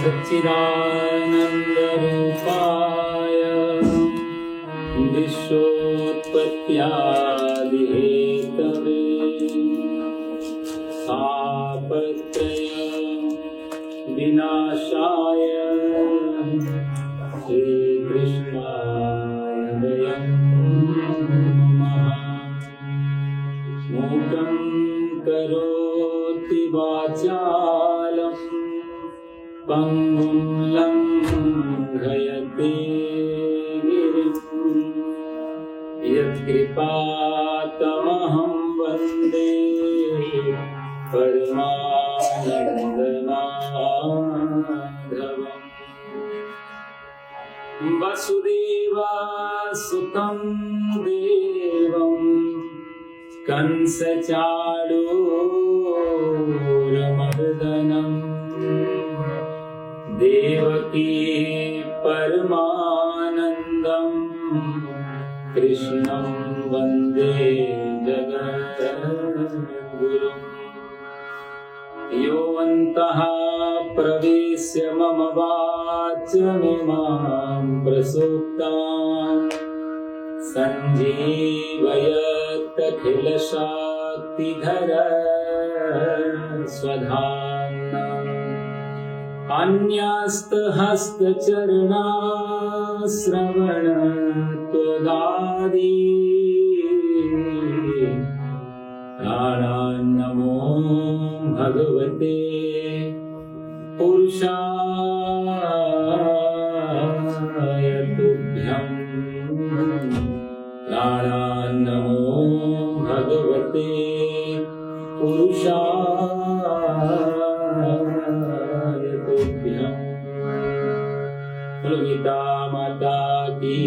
सच्चिदानन्दरूपाय विश्वोत्पत्त्यादिहेतवे तापत्रय विनाशाय श्रीकृष्णाय वयं नमः। मूकं करोति वाचालं पङ्गुं लङ्घयते गिरिं यत्कृपातमहं वन्दे परमानन्दमाधवम्। वसुदेवसुतं देवं कंसचाणूरमर्दनम् देवकी परमानन्दम् कृष्णं वन्दे जगद्गुरुम्। योऽन्तः प्रवेश्य मम वाचमिमां प्रसुप्ताम् सञ्जीवयत्यखिलशक्तिधर स्वधाम्ना अन्यस्तहस्तचरणाश्रवण त्वदादि प्राणान्नमो भगवते पुरुषाय तुभ्यं। प्राणान्नमो भगवते पुरुषाय तुभ्यं। बोलो गीता माता की,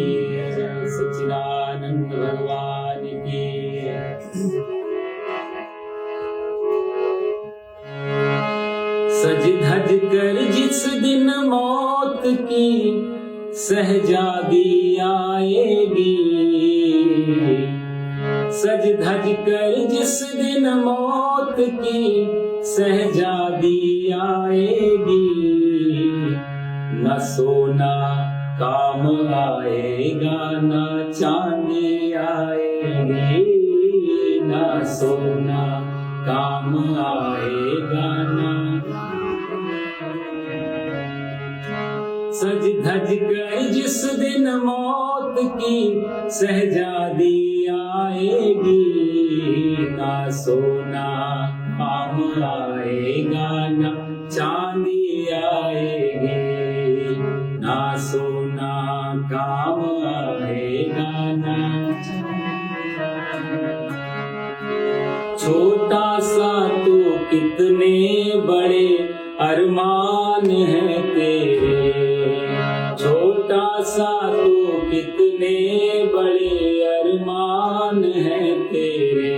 सच्चिदानंद भगवान की। सज धज कर जिस दिन मौत की सहजादी आएगी, सज धज कर जिस दिन मौत की सहजादी आएगी, न सोना काम आएगा न चांदी आएगी, न सोना काम आएगा न। सज धज कर जिस दिन मौत की सहजादी आएगी, ना सोना काम आएगा न चांदी आएगी, ना सोना काम आएगा न। छोटा सा तो कितने बड़े अरमान है तेरे, छोटा सा तो कितने बड़े अरमान है तेरे।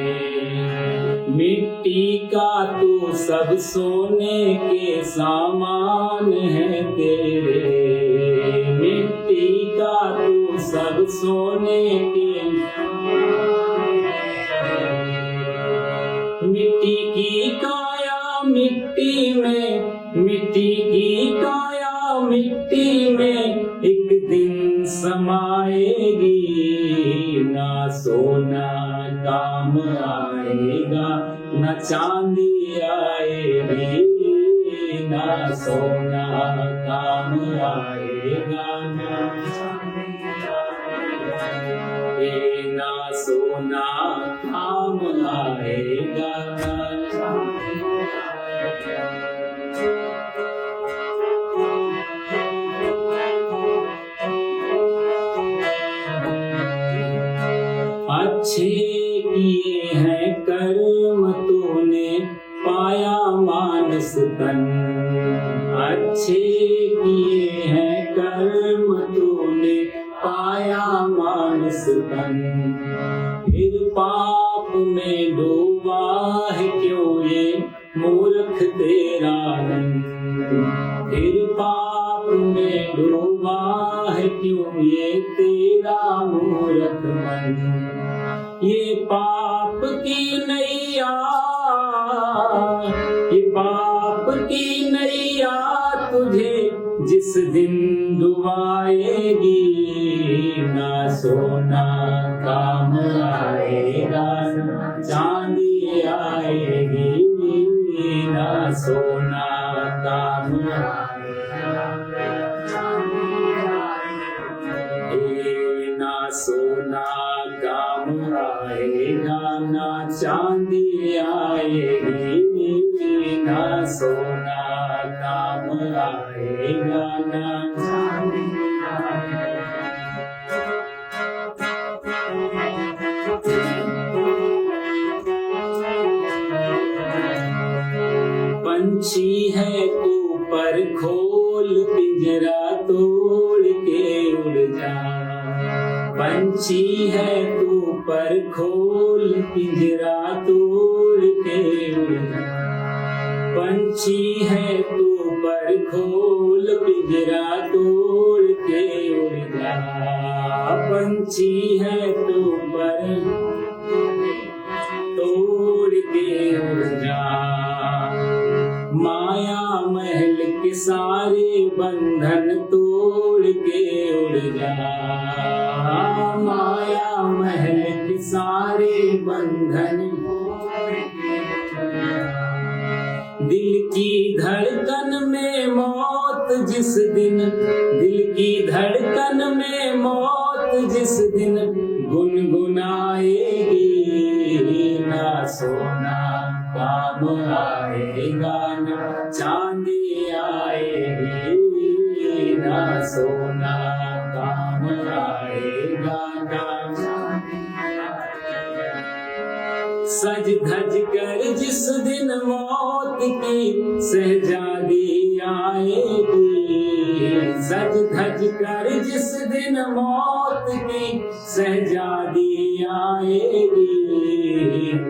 मिट्टी का तो सब सोने के सामान है तेरे, मिट्टी का तो सब सोने के। मिट्टी की काया मिट्टी में, मिट्टी की काया मिट्टी में एक दिन समाएगी, ना सोना काम आएगा न चांदी आएगी, ना सोना काम आएगा न चांदी, ना सोना काम आएगा न। अच्छे किए हैं कर्म तूने पाया मानस तन, अच्छे किए हैं कर्म तूने पाया मानस तन। फिर पाप में डूबा है क्यों ये मूर्ख तेरा मन, फिर पाप में डूबा है क्यों ये तेरा मूर्ख मन। ये पाप की नैया, ये पाप की नैया तुझे जिस दिन डुबाएगी ना सोना काम आएगा, चांदी आएगी ना सोना काम आएगा, ना सोना काम आएगा, ना चांदी आएगी, ना सोना काम आएगा, ना चांदी आएगा। पंछी है तू पर खोल पिंजरा तोड़ के उड़ जा, पंछी है तू पर खोल पिंजरा तोड़ के उड़ जा, पंछी है तू पर खोल पिंजरा तोड़ के उड़ जा, पंछी है तू पर तोड़ के उड़ जा, माया महल के सारे बंधन तोड़ के उड़ जा, माया महल के सारे बंधन तोड़ के उड़ जा, दिल की धड़कन में मौत जिस दिन, दिल की धड़कन में मौत जिस दिन गुनगुनाएगी, ना सोना काम आएगा, ना चांदी आएगी, ना सोना काम आएगा, ना चांदी आएगा। सज धज कर जिस दिन मौत की शहजादी आएगी, सज धज कर जिस दिन मौत की शहजादी आएगी,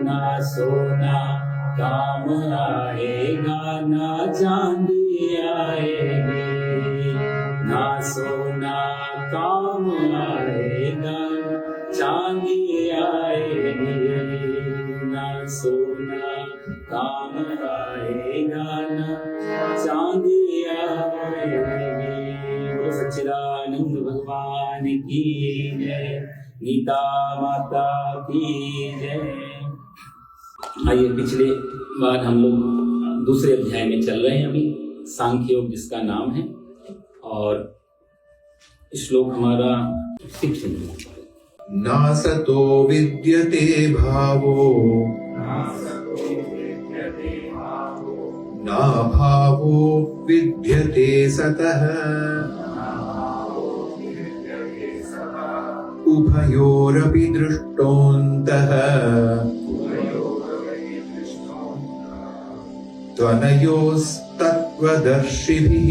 ना सोना काम आएगा, ना चांदी आएगी, ना सोना काम आएगा, चांदी आएगी, ना सोना काम आएगा, ना चांदी आएगी। बोलो सच्चिदानंद भगवान की जय, गीता माता की जय। आइए, पिछले बार हम लोग दूसरे अध्याय में चल रहे हैं अभी, सांख्य योग जिसका नाम है, और श्लोक हमारा 6 नासतो विद्यते भावो, नाभावो विद्यते सतः, उभयोरपि दृष्टोऽन्तः, त्वनयोस्तत्त्वदर्शिभिः।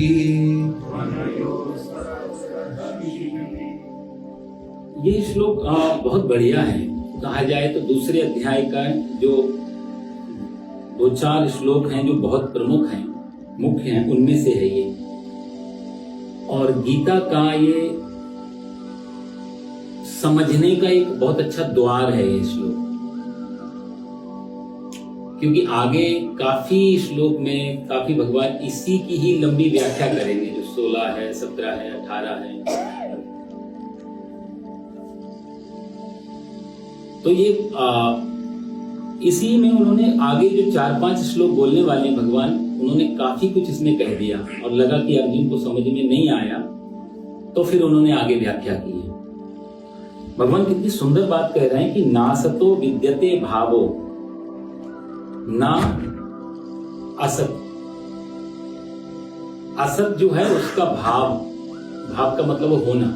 ये श्लोक बहुत बढ़िया है। कहा जाए तो दूसरे अध्याय का जो 2-4 श्लोक हैं जो बहुत प्रमुख हैं, मुख्य हैं, उनमें से है ये। और गीता का ये समझने का एक बहुत अच्छा द्वार है ये श्लोक, क्योंकि आगे काफी श्लोक में काफी भगवान इसी की ही लंबी व्याख्या करेंगे, जो 16 है, 17 है, 18 है। तो ये इसी में उन्होंने आगे जो 4-5 श्लोक बोलने वाले भगवान, उन्होंने काफी कुछ इसमें कह दिया, और लगा कि अर्जुन को समझ में नहीं आया, तो फिर उन्होंने आगे व्याख्या की है। भगवान कितनी सुंदर बात कह रहे हैं कि नासतो विद्यते भावो, ना असत, असत जो है उसका भाव, भाव का मतलब होना,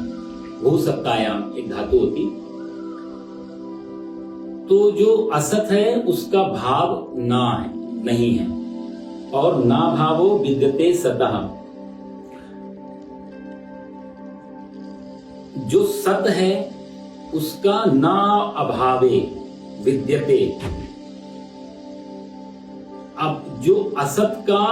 भू सत्तायाम एक धातु होती, तो जो असत है उसका भाव ना है, नहीं है। और ना भावो विद्यते सतः, जो सत है उसका ना अभावे विद्यते। अब जो असत का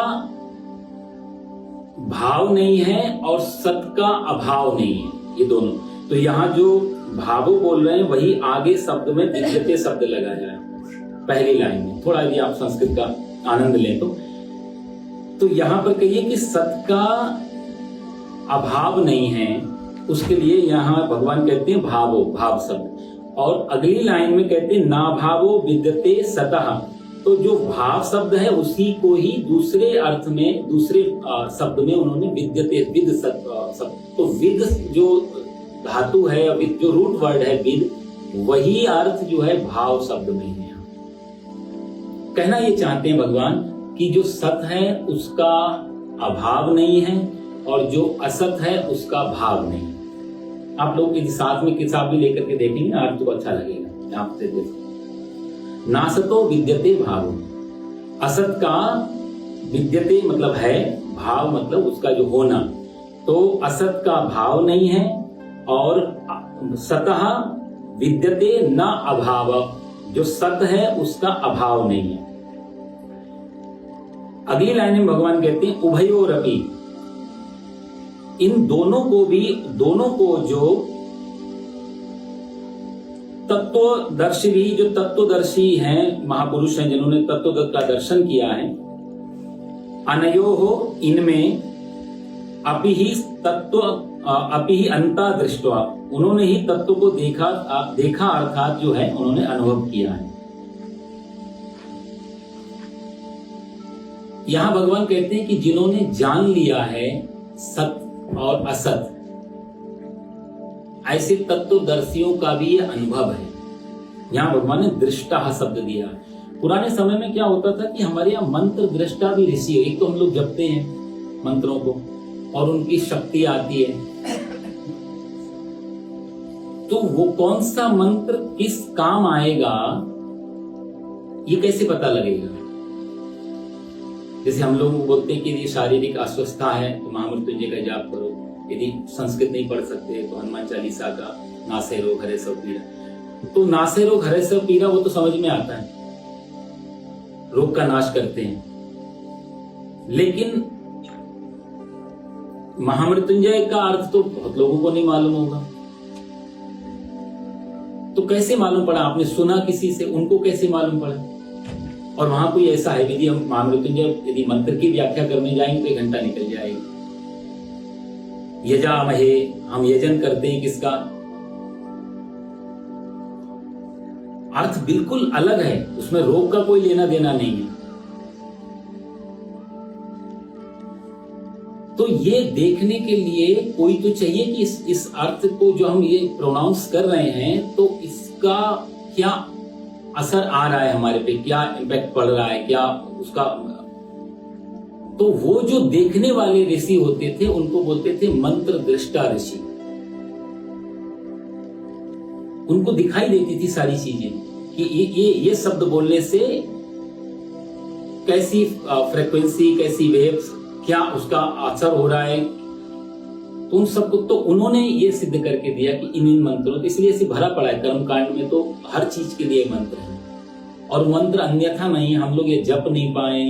भाव नहीं है और सत का अभाव नहीं है, ये दोनों, तो यहां जो भावो बोल रहे हैं वही आगे शब्द में विद्यते शब्द लगा है पहली लाइन में। थोड़ा यदि आप संस्कृत का आनंद लें तो यहां पर कहिए कि सत का अभाव नहीं है, उसके लिए यहाँ भगवान कहते हैं भावो, भाव शब्द। और अगली लाइन में कहते हैं ना भावो विद्यते सतः। तो जो भाव शब्द है उसी को ही दूसरे अर्थ में, दूसरे शब्द में उन्होंने विद्यते, विद शब्द। तो विद जो धातु है, विद जो रूट वर्ड है विद, वही अर्थ जो है भाव शब्द में है। कहना ये चाहते हैं भगवान कि जो सत है उसका अभाव नहीं है और जो असत है उसका भाव नहीं है। आप लोग यदि साथ में किताब भी लेकर के देखेंगे ना, अर्थ को अच्छा लगेगा। यहाँ पे देखो, नासतो विद्यते भाव, असत का विद्यते मतलब है, भाव मतलब उसका जो होना। तो असत का भाव नहीं है और सतः विद्यते न अभाव, जो सत है उसका अभाव नहीं है। अगली लाइन में भगवान कहते हैं उभयोरपि, इन दोनों को भी, दोनों को जो तत्वदर्शी भी, जो तत्वदर्शी हैं, महापुरुष हैं जिन्होंने तत्व का दर्शन किया है, अनयोः इनमें अपि ही तत्व, अपि ही अंता दृष्टवा, उन्होंने ही तत्व को देखा, अर्थात जो है उन्होंने अनुभव किया है। यहां भगवान कहते हैं कि जिन्होंने जान लिया है सत और असत, ऐसे तत्वदर्शियों का भी ये अनुभव है। यहां भगवान ने दृष्टा शब्द दिया। पुराने समय में क्या होता था कि हमारे यहाँ मंत्र दृष्टा भी ऋषि है। एक तो हम लोग जपते हैं मंत्रों को और उनकी शक्ति आती है, तो वो कौन सा मंत्र किस काम आएगा ये कैसे पता लगेगा? जैसे हम लोग बोलते हैं कि यदि शारीरिक अस्वस्थता है तो महामृत्युंजय का जाप करो, यदि संस्कृत नहीं पढ़ सकते तो हनुमान चालीसा का नासे रोग हरे सब पीड़ा। तो नासे रोग हरे सब पीड़ा वो तो समझ में आता है, रोग का नाश करते हैं, लेकिन महामृत्युंजय का अर्थ तो बहुत लोगों को नहीं मालूम होगा। तो कैसे मालूम पड़ा? आपने सुना किसी से, उनको कैसे मालूम पड़ा? और वहां कोई ऐसा है, यदि हम महामृत्युंजय यदि मंत्र की व्याख्या करने जाएंगे तो 1 घंटा निकल जाएगा। यजामहे, हम यजन करते हैं किसका? अर्थ बिल्कुल अलग है, उसमें रोग का कोई लेना देना नहीं है। तो ये देखने के लिए कोई तो चाहिए कि इस अर्थ को जो हम ये प्रोनाउंस कर रहे हैं तो इसका क्या असर आ रहा है हमारे पे, क्या इम्पैक्ट पड़ रहा है, क्या उसका। तो वो जो देखने वाले ऋषि होते थे उनको बोलते थे मंत्र दृष्टा ऋषि। उनको दिखाई देती थी सारी चीजें कि ये शब्द बोलने से कैसी फ्रीक्वेंसी, कैसी वेव्स, क्या उसका असर हो रहा है। तो उन सबको तो उन्होंने ये सिद्ध करके दिया कि इन मंत्रों, इसलिए ऐसे भरा पड़ा है कर्मकांड में, तो हर चीज के लिए मंत्र है। और मंत्र अन्यथा नहीं, हम लोग ये जप नहीं पाए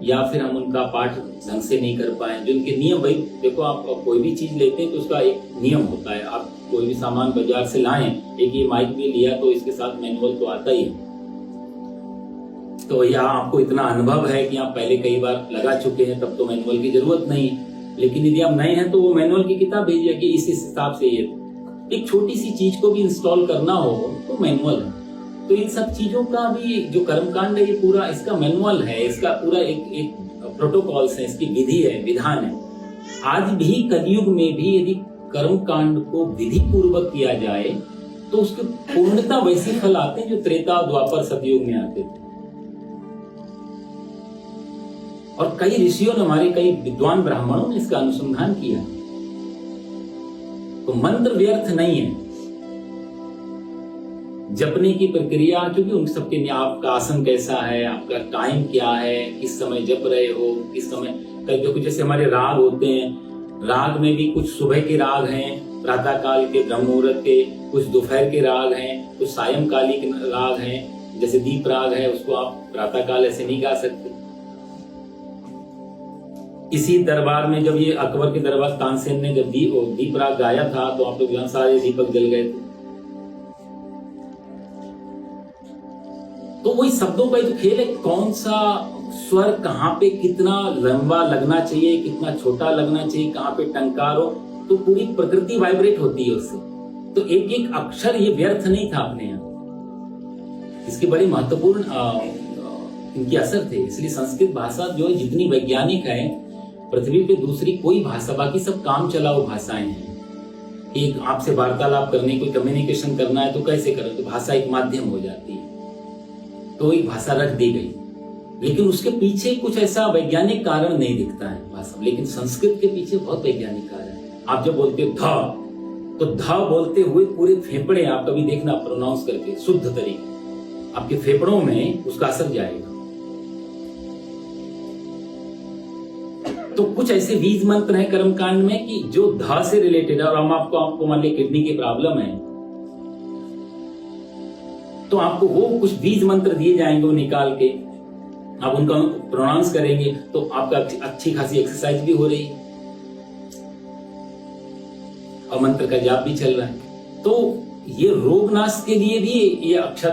या फिर हम उनका पाठ ढंग से नहीं कर पाए, जो उनके नियम। भाई देखो, आप कोई भी चीज लेते हैं तो उसका एक नियम होता है। आप कोई भी सामान बाजार से लाएं, एक ये माइक भी लिया तो इसके साथ मैनुअल तो आता ही है। तो यहाँ आपको इतना अनुभव है कि आप पहले कई बार लगा चुके हैं, तब तो मैनुअल की जरूरत नहीं। लेकिन यदि आप नए हैं तो वो मैनुअल की किताब भेजिए कि इस हिसाब से ये एक छोटी सी चीज को भी इंस्टॉल करना हो तो मैनुअल है। तो इन सब चीजों का भी जो कर्मकांड है, ये पूरा इसका मैनुअल है, इसका पूरा एक प्रोटोकॉल्स है, इसकी विधि है, विधान है। आज भी कलयुग में भी यदि कर्मकांड को विधि पूर्वक किया जाए तो उसके पूर्णता वैसे फल आते हैं जो त्रेता द्वापर सतयुग में आते थे। और कई ऋषियों ने, हमारे कई विद्वान ब्राह्मणों ने इसका अनुसंधान किया। तो मंत्र व्यर्थ नहीं है। जपने की प्रक्रिया, क्योंकि उन सबके, आपका आसन कैसा है, आपका टाइम क्या है, किस समय जप रहे हो, किस समय। देखो जैसे हमारे राग होते हैं, राग में भी कुछ सुबह के राग हैं, प्रातः काल के, ब्रह्म मुहूर्त के, कुछ दोपहर के राग हैं, कुछ सायंकालिक राग हैं। जैसे दीप राग है, उसको आप प्रातः काल ऐसे नहीं गा सकते। इसी दरबार में जब ये अकबर के दरबार तानसेन ने जब दीप राग गाया था तो आप लोग यहाँ सारे दीपक जल गए थे। तो वही शब्दों का ही तो खेल है, कौन सा स्वर कहाँ पे कितना लंबा लगना चाहिए, कितना छोटा लगना चाहिए, कहाँ पे टंकार हो, तो पूरी प्रकृति वाइब्रेट होती है उससे। तो एक एक अक्षर ये व्यर्थ नहीं था अपने यहाँ, इसके बड़े महत्वपूर्ण इनके असर थे। इसलिए संस्कृत भाषा जो है जितनी वैज्ञानिक है पृथ्वी पे दूसरी कोई भाषा, बाकी सब काम चलाओ भाषाएं हैं। एक आपसे वार्तालाप करने, कोई कम्युनिकेशन करना है तो कैसे करें, तो भाषा एक माध्यम हो जाती है, तो एक भाषा रख दी गई। लेकिन उसके पीछे कुछ ऐसा वैज्ञानिक कारण नहीं दिखता है भाषा, लेकिन संस्कृत के पीछे बहुत वैज्ञानिक कारण है। आप जब बोलते हो ध, तो ध बोलते हुए पूरे फेफड़े, आप कभी देखना प्रोनाउंस करके शुद्ध तरीके, आपके फेफड़ों में उसका असर जाएगा। तो कुछ ऐसे बीज मंत्र हैं कर्मकांड में कि जो ध से रिलेटेड है, और हम आपको मान लिया किडनी की प्रॉब्लम है तो आपको वो कुछ बीज मंत्र दिए जाएंगे, वो निकाल के आप उनका प्रोनाउंस करेंगे तो आपका अच्छी खासी एक्सरसाइज भी हो रही है और मंत्र का जाप भी चल रहा है। तो ये रोगनाश के लिए भी ये अक्षर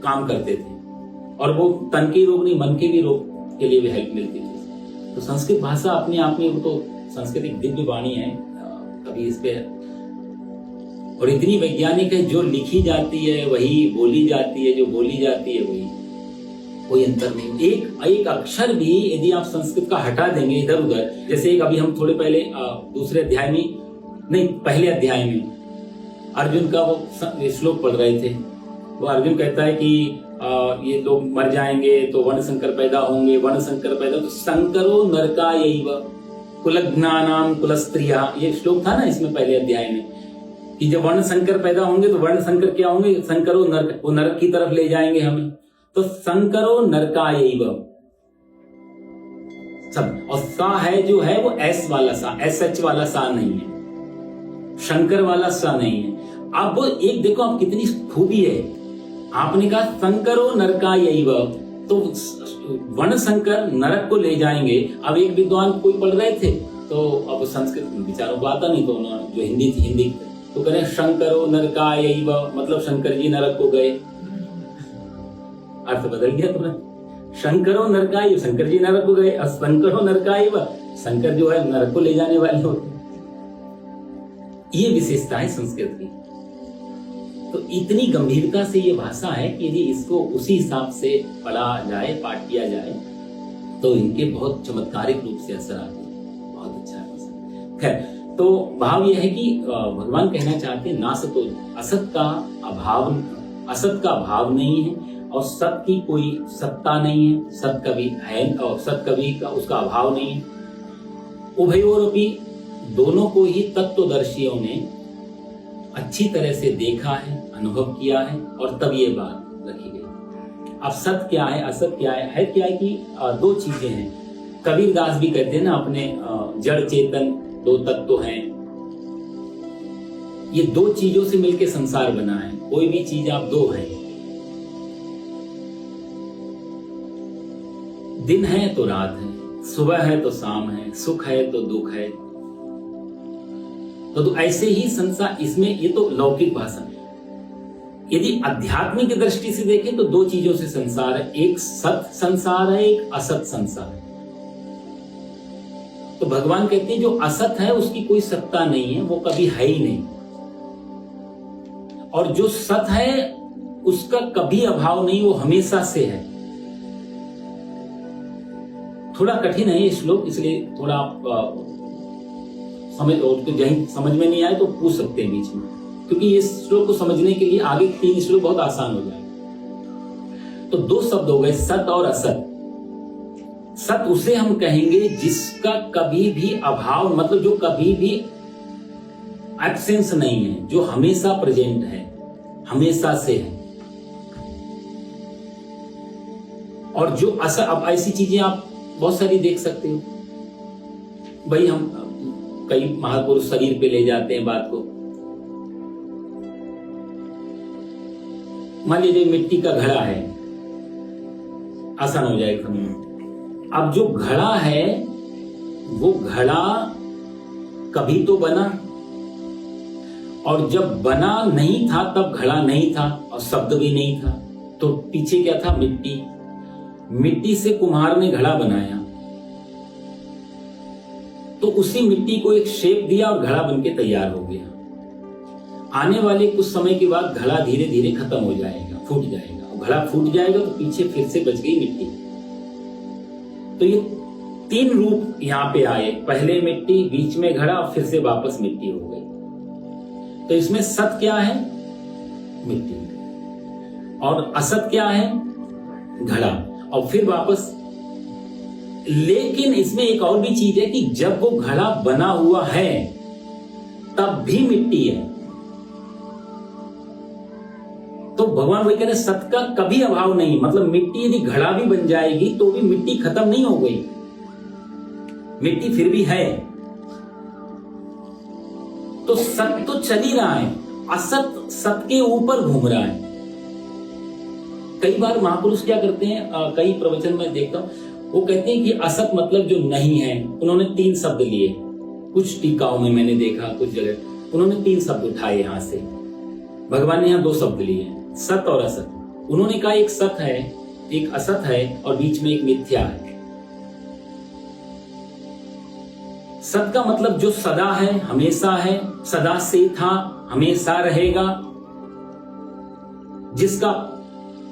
काम करते थे, और वो तन के रोग नहीं, मन के भी रोग के लिए भी हेल्प मिलती थी। तो संस्कृत भाषा अपने आप में, वो तो संस्कृत एक दिव्य वाणी है, कभी इस पे, और इतनी वैज्ञानिक है, जो लिखी जाती है वही बोली जाती है, जो बोली जाती है वही, कोई अंतर नहीं। एक अक्षर भी यदि आप संस्कृत का हटा देंगे इधर उधर, जैसे एक अभी हम थोड़े पहले दूसरे अध्याय में, नहीं पहले अध्याय में अर्जुन का वो श्लोक पढ़ रहे थे। वो अर्जुन कहता है कि ये लोग मर जाएंगे तो वर्ण संकर पैदा होंगे, वर्ण संकर पैदा, तो संकरो नरकायैव कुलज्ञानाम कुलस्त्रिया, ये श्लोक था ना इसमें पहले अध्याय में, कि जब वर्ण संकर पैदा होंगे तो वर्ण संकर क्या होंगे, संकरो नरक, वो नरक की तरफ ले जाएंगे हमें। तो संकरो नरकायैव सब, और सा है जो है वो एस वाला सा, एस वाला सा नहीं है, शंकर वाला सा नहीं है। अब एक देखो आप कितनी खूबी है, आपने कहा संकरो नरकायैव, तो वर्ण संकर नरक को ले जाएंगे। अब एक विद्वान कोई पढ़ रहे थे, तो अब संस्कृत विचारों को आता नहीं, तो उन्होंने जो हिंदी थी, हिंदी तो कह रहे शंकरो नरकायैव, मतलब शंकर जी नरक को गए। अर्थ बदल गया तुरंत, शंकरो नरकायैव, शंकर जी नरक को गए, और संकरो नरकायैव, शंकर जो है नरक को ले जाने वाले होते। ये विशेषता है संस्कृत की। तो इतनी गंभीरता से ये भाषा है कि यदि इसको उसी हिसाब से पढ़ा जाए, पाठ किया जाए, तो इनके बहुत चमत्कारिक रूप से असर आते हैं। बहुत अच्छा है भाषा। खैर, तो भाव यह है कि भगवान कहना चाहते हैं, नासतो, असत का अभाव, असत का अभाव नहीं है, और सत की कोई सत्ता नहीं है, सत कभी है और सत कभी का उसका अभाव नहीं है। उभयोरपि, दोनों को ही तत्वदर्शियों ने अच्छी तरह से देखा है, अनुभव किया है, और तब ये बात रखी गई। अब सत क्या है, असत क्या है क्या है कि दो चीजें हैं। कबीरदास भी कहते हैं ना अपने, जड़ चेतन दो तत्व हैं। ये दो चीजों से मिलकर संसार बना है। कोई भी चीज आप दो है, दिन है तो रात है, सुबह है तो शाम है, सुख है तो दुख है। तो ऐसे ही संसार, इसमें ये तो लौकिक भाषा है। यदि आध्यात्मिक दृष्टि से देखें तो दो चीजों से संसार है, एक सत संसार है, एक असत संसार है। तो भगवान कहते हैं जो असत है उसकी कोई सत्ता नहीं है, वो कभी है ही नहीं, और जो सत है उसका कभी अभाव नहीं, वो हमेशा से है। थोड़ा कठिन है ये श्लोक, इसलिए थोड़ा आप समझ, और समझ में नहीं आए तो पूछ सकते हैं बीच में, क्योंकि इस श्लोक को समझने के लिए आगे 3 श्लोक बहुत आसान हो जाए। तो दो शब्द हो गए, सत और असत। सत उसे हम कहेंगे जिसका कभी भी अभाव, मतलब जो कभी भी एब्सेंस नहीं है, जो हमेशा प्रेजेंट है, हमेशा से है। और जो असत, अब ऐसी चीजें आप बहुत सारी देख सकते हो भाई। हम कई महापुरुष शरीर पे ले जाते हैं बात को। मान लीजिए मिट्टी का घड़ा है, आसान हो जाएगा समझना। अब जो घड़ा है वो घड़ा कभी तो बना, और जब बना नहीं था तब घड़ा नहीं था और शब्द भी नहीं था, तो पीछे क्या था, मिट्टी। मिट्टी से कुम्हार ने घड़ा बनाया, तो उसी मिट्टी को एक शेप दिया और घड़ा बनके तैयार हो गया। आने वाले कुछ समय के बाद घड़ा धीरे धीरे खत्म हो जाएगा, फूट जाएगा। घड़ा फूट जाएगा तो पीछे फिर से बच गई मिट्टी। तो ये 3 रूप यहाँ पे आए, पहले मिट्टी, बीच में घड़ा और फिर से वापस मिट्टी हो गई। तो इसमें सत क्या है? मिट्टी। और असत क्या है? घड़ा। और फिर वापस। लेकिन इसमें एक और भी चीज है कि जब वो घड़ा बना हुआ है तब भी मिट्टी है। तो भगवान वही कह रहे सत का कभी अभाव नहीं। मतलब मिट्टी यदि घड़ा भी बन जाएगी तो भी मिट्टी खत्म नहीं हो गई, मिट्टी फिर भी है। तो सत तो चल ही रहा है, असत सत के ऊपर घूम रहा है। कई बार महापुरुष क्या करते हैं, कई प्रवचन में देखता हूं, वो कहते हैं कि असत मतलब जो नहीं है। उन्होंने 3 शब्द लिए, कुछ टीकाओं में मैंने देखा, कुछ जगह उन्होंने 3 शब्द उठाए यहां से। भगवान ने यहां 2 शब्द लिए, सत और असत। उन्होंने कहा एक सत है, एक असत है और बीच में एक मिथ्या है। सत का मतलब जो सदा है, हमेशा है, सदा से था, हमेशा रहेगा, जिसका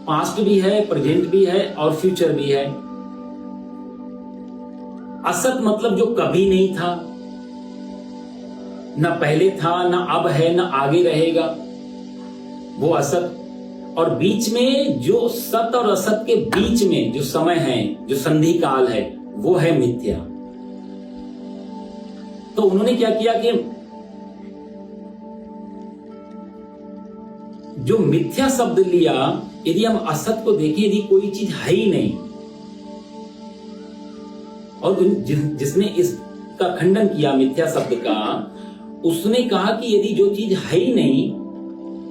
पास्ट भी है, प्रेजेंट भी है और फ्यूचर भी है। असत मतलब जो कभी नहीं था, ना पहले था, ना अब है, ना आगे रहेगा, वो असत। और बीच में जो सत और असत के बीच में जो समय है, जो संधि काल है, वो है मिथ्या। तो उन्होंने क्या किया कि जो मिथ्या शब्द लिया, यदि हम असत को देखें, यदि कोई चीज है ही नहीं, और जिसने इसका खंडन किया मिथ्या शब्द का, उसने कहा कि यदि जो चीज है ही नहीं,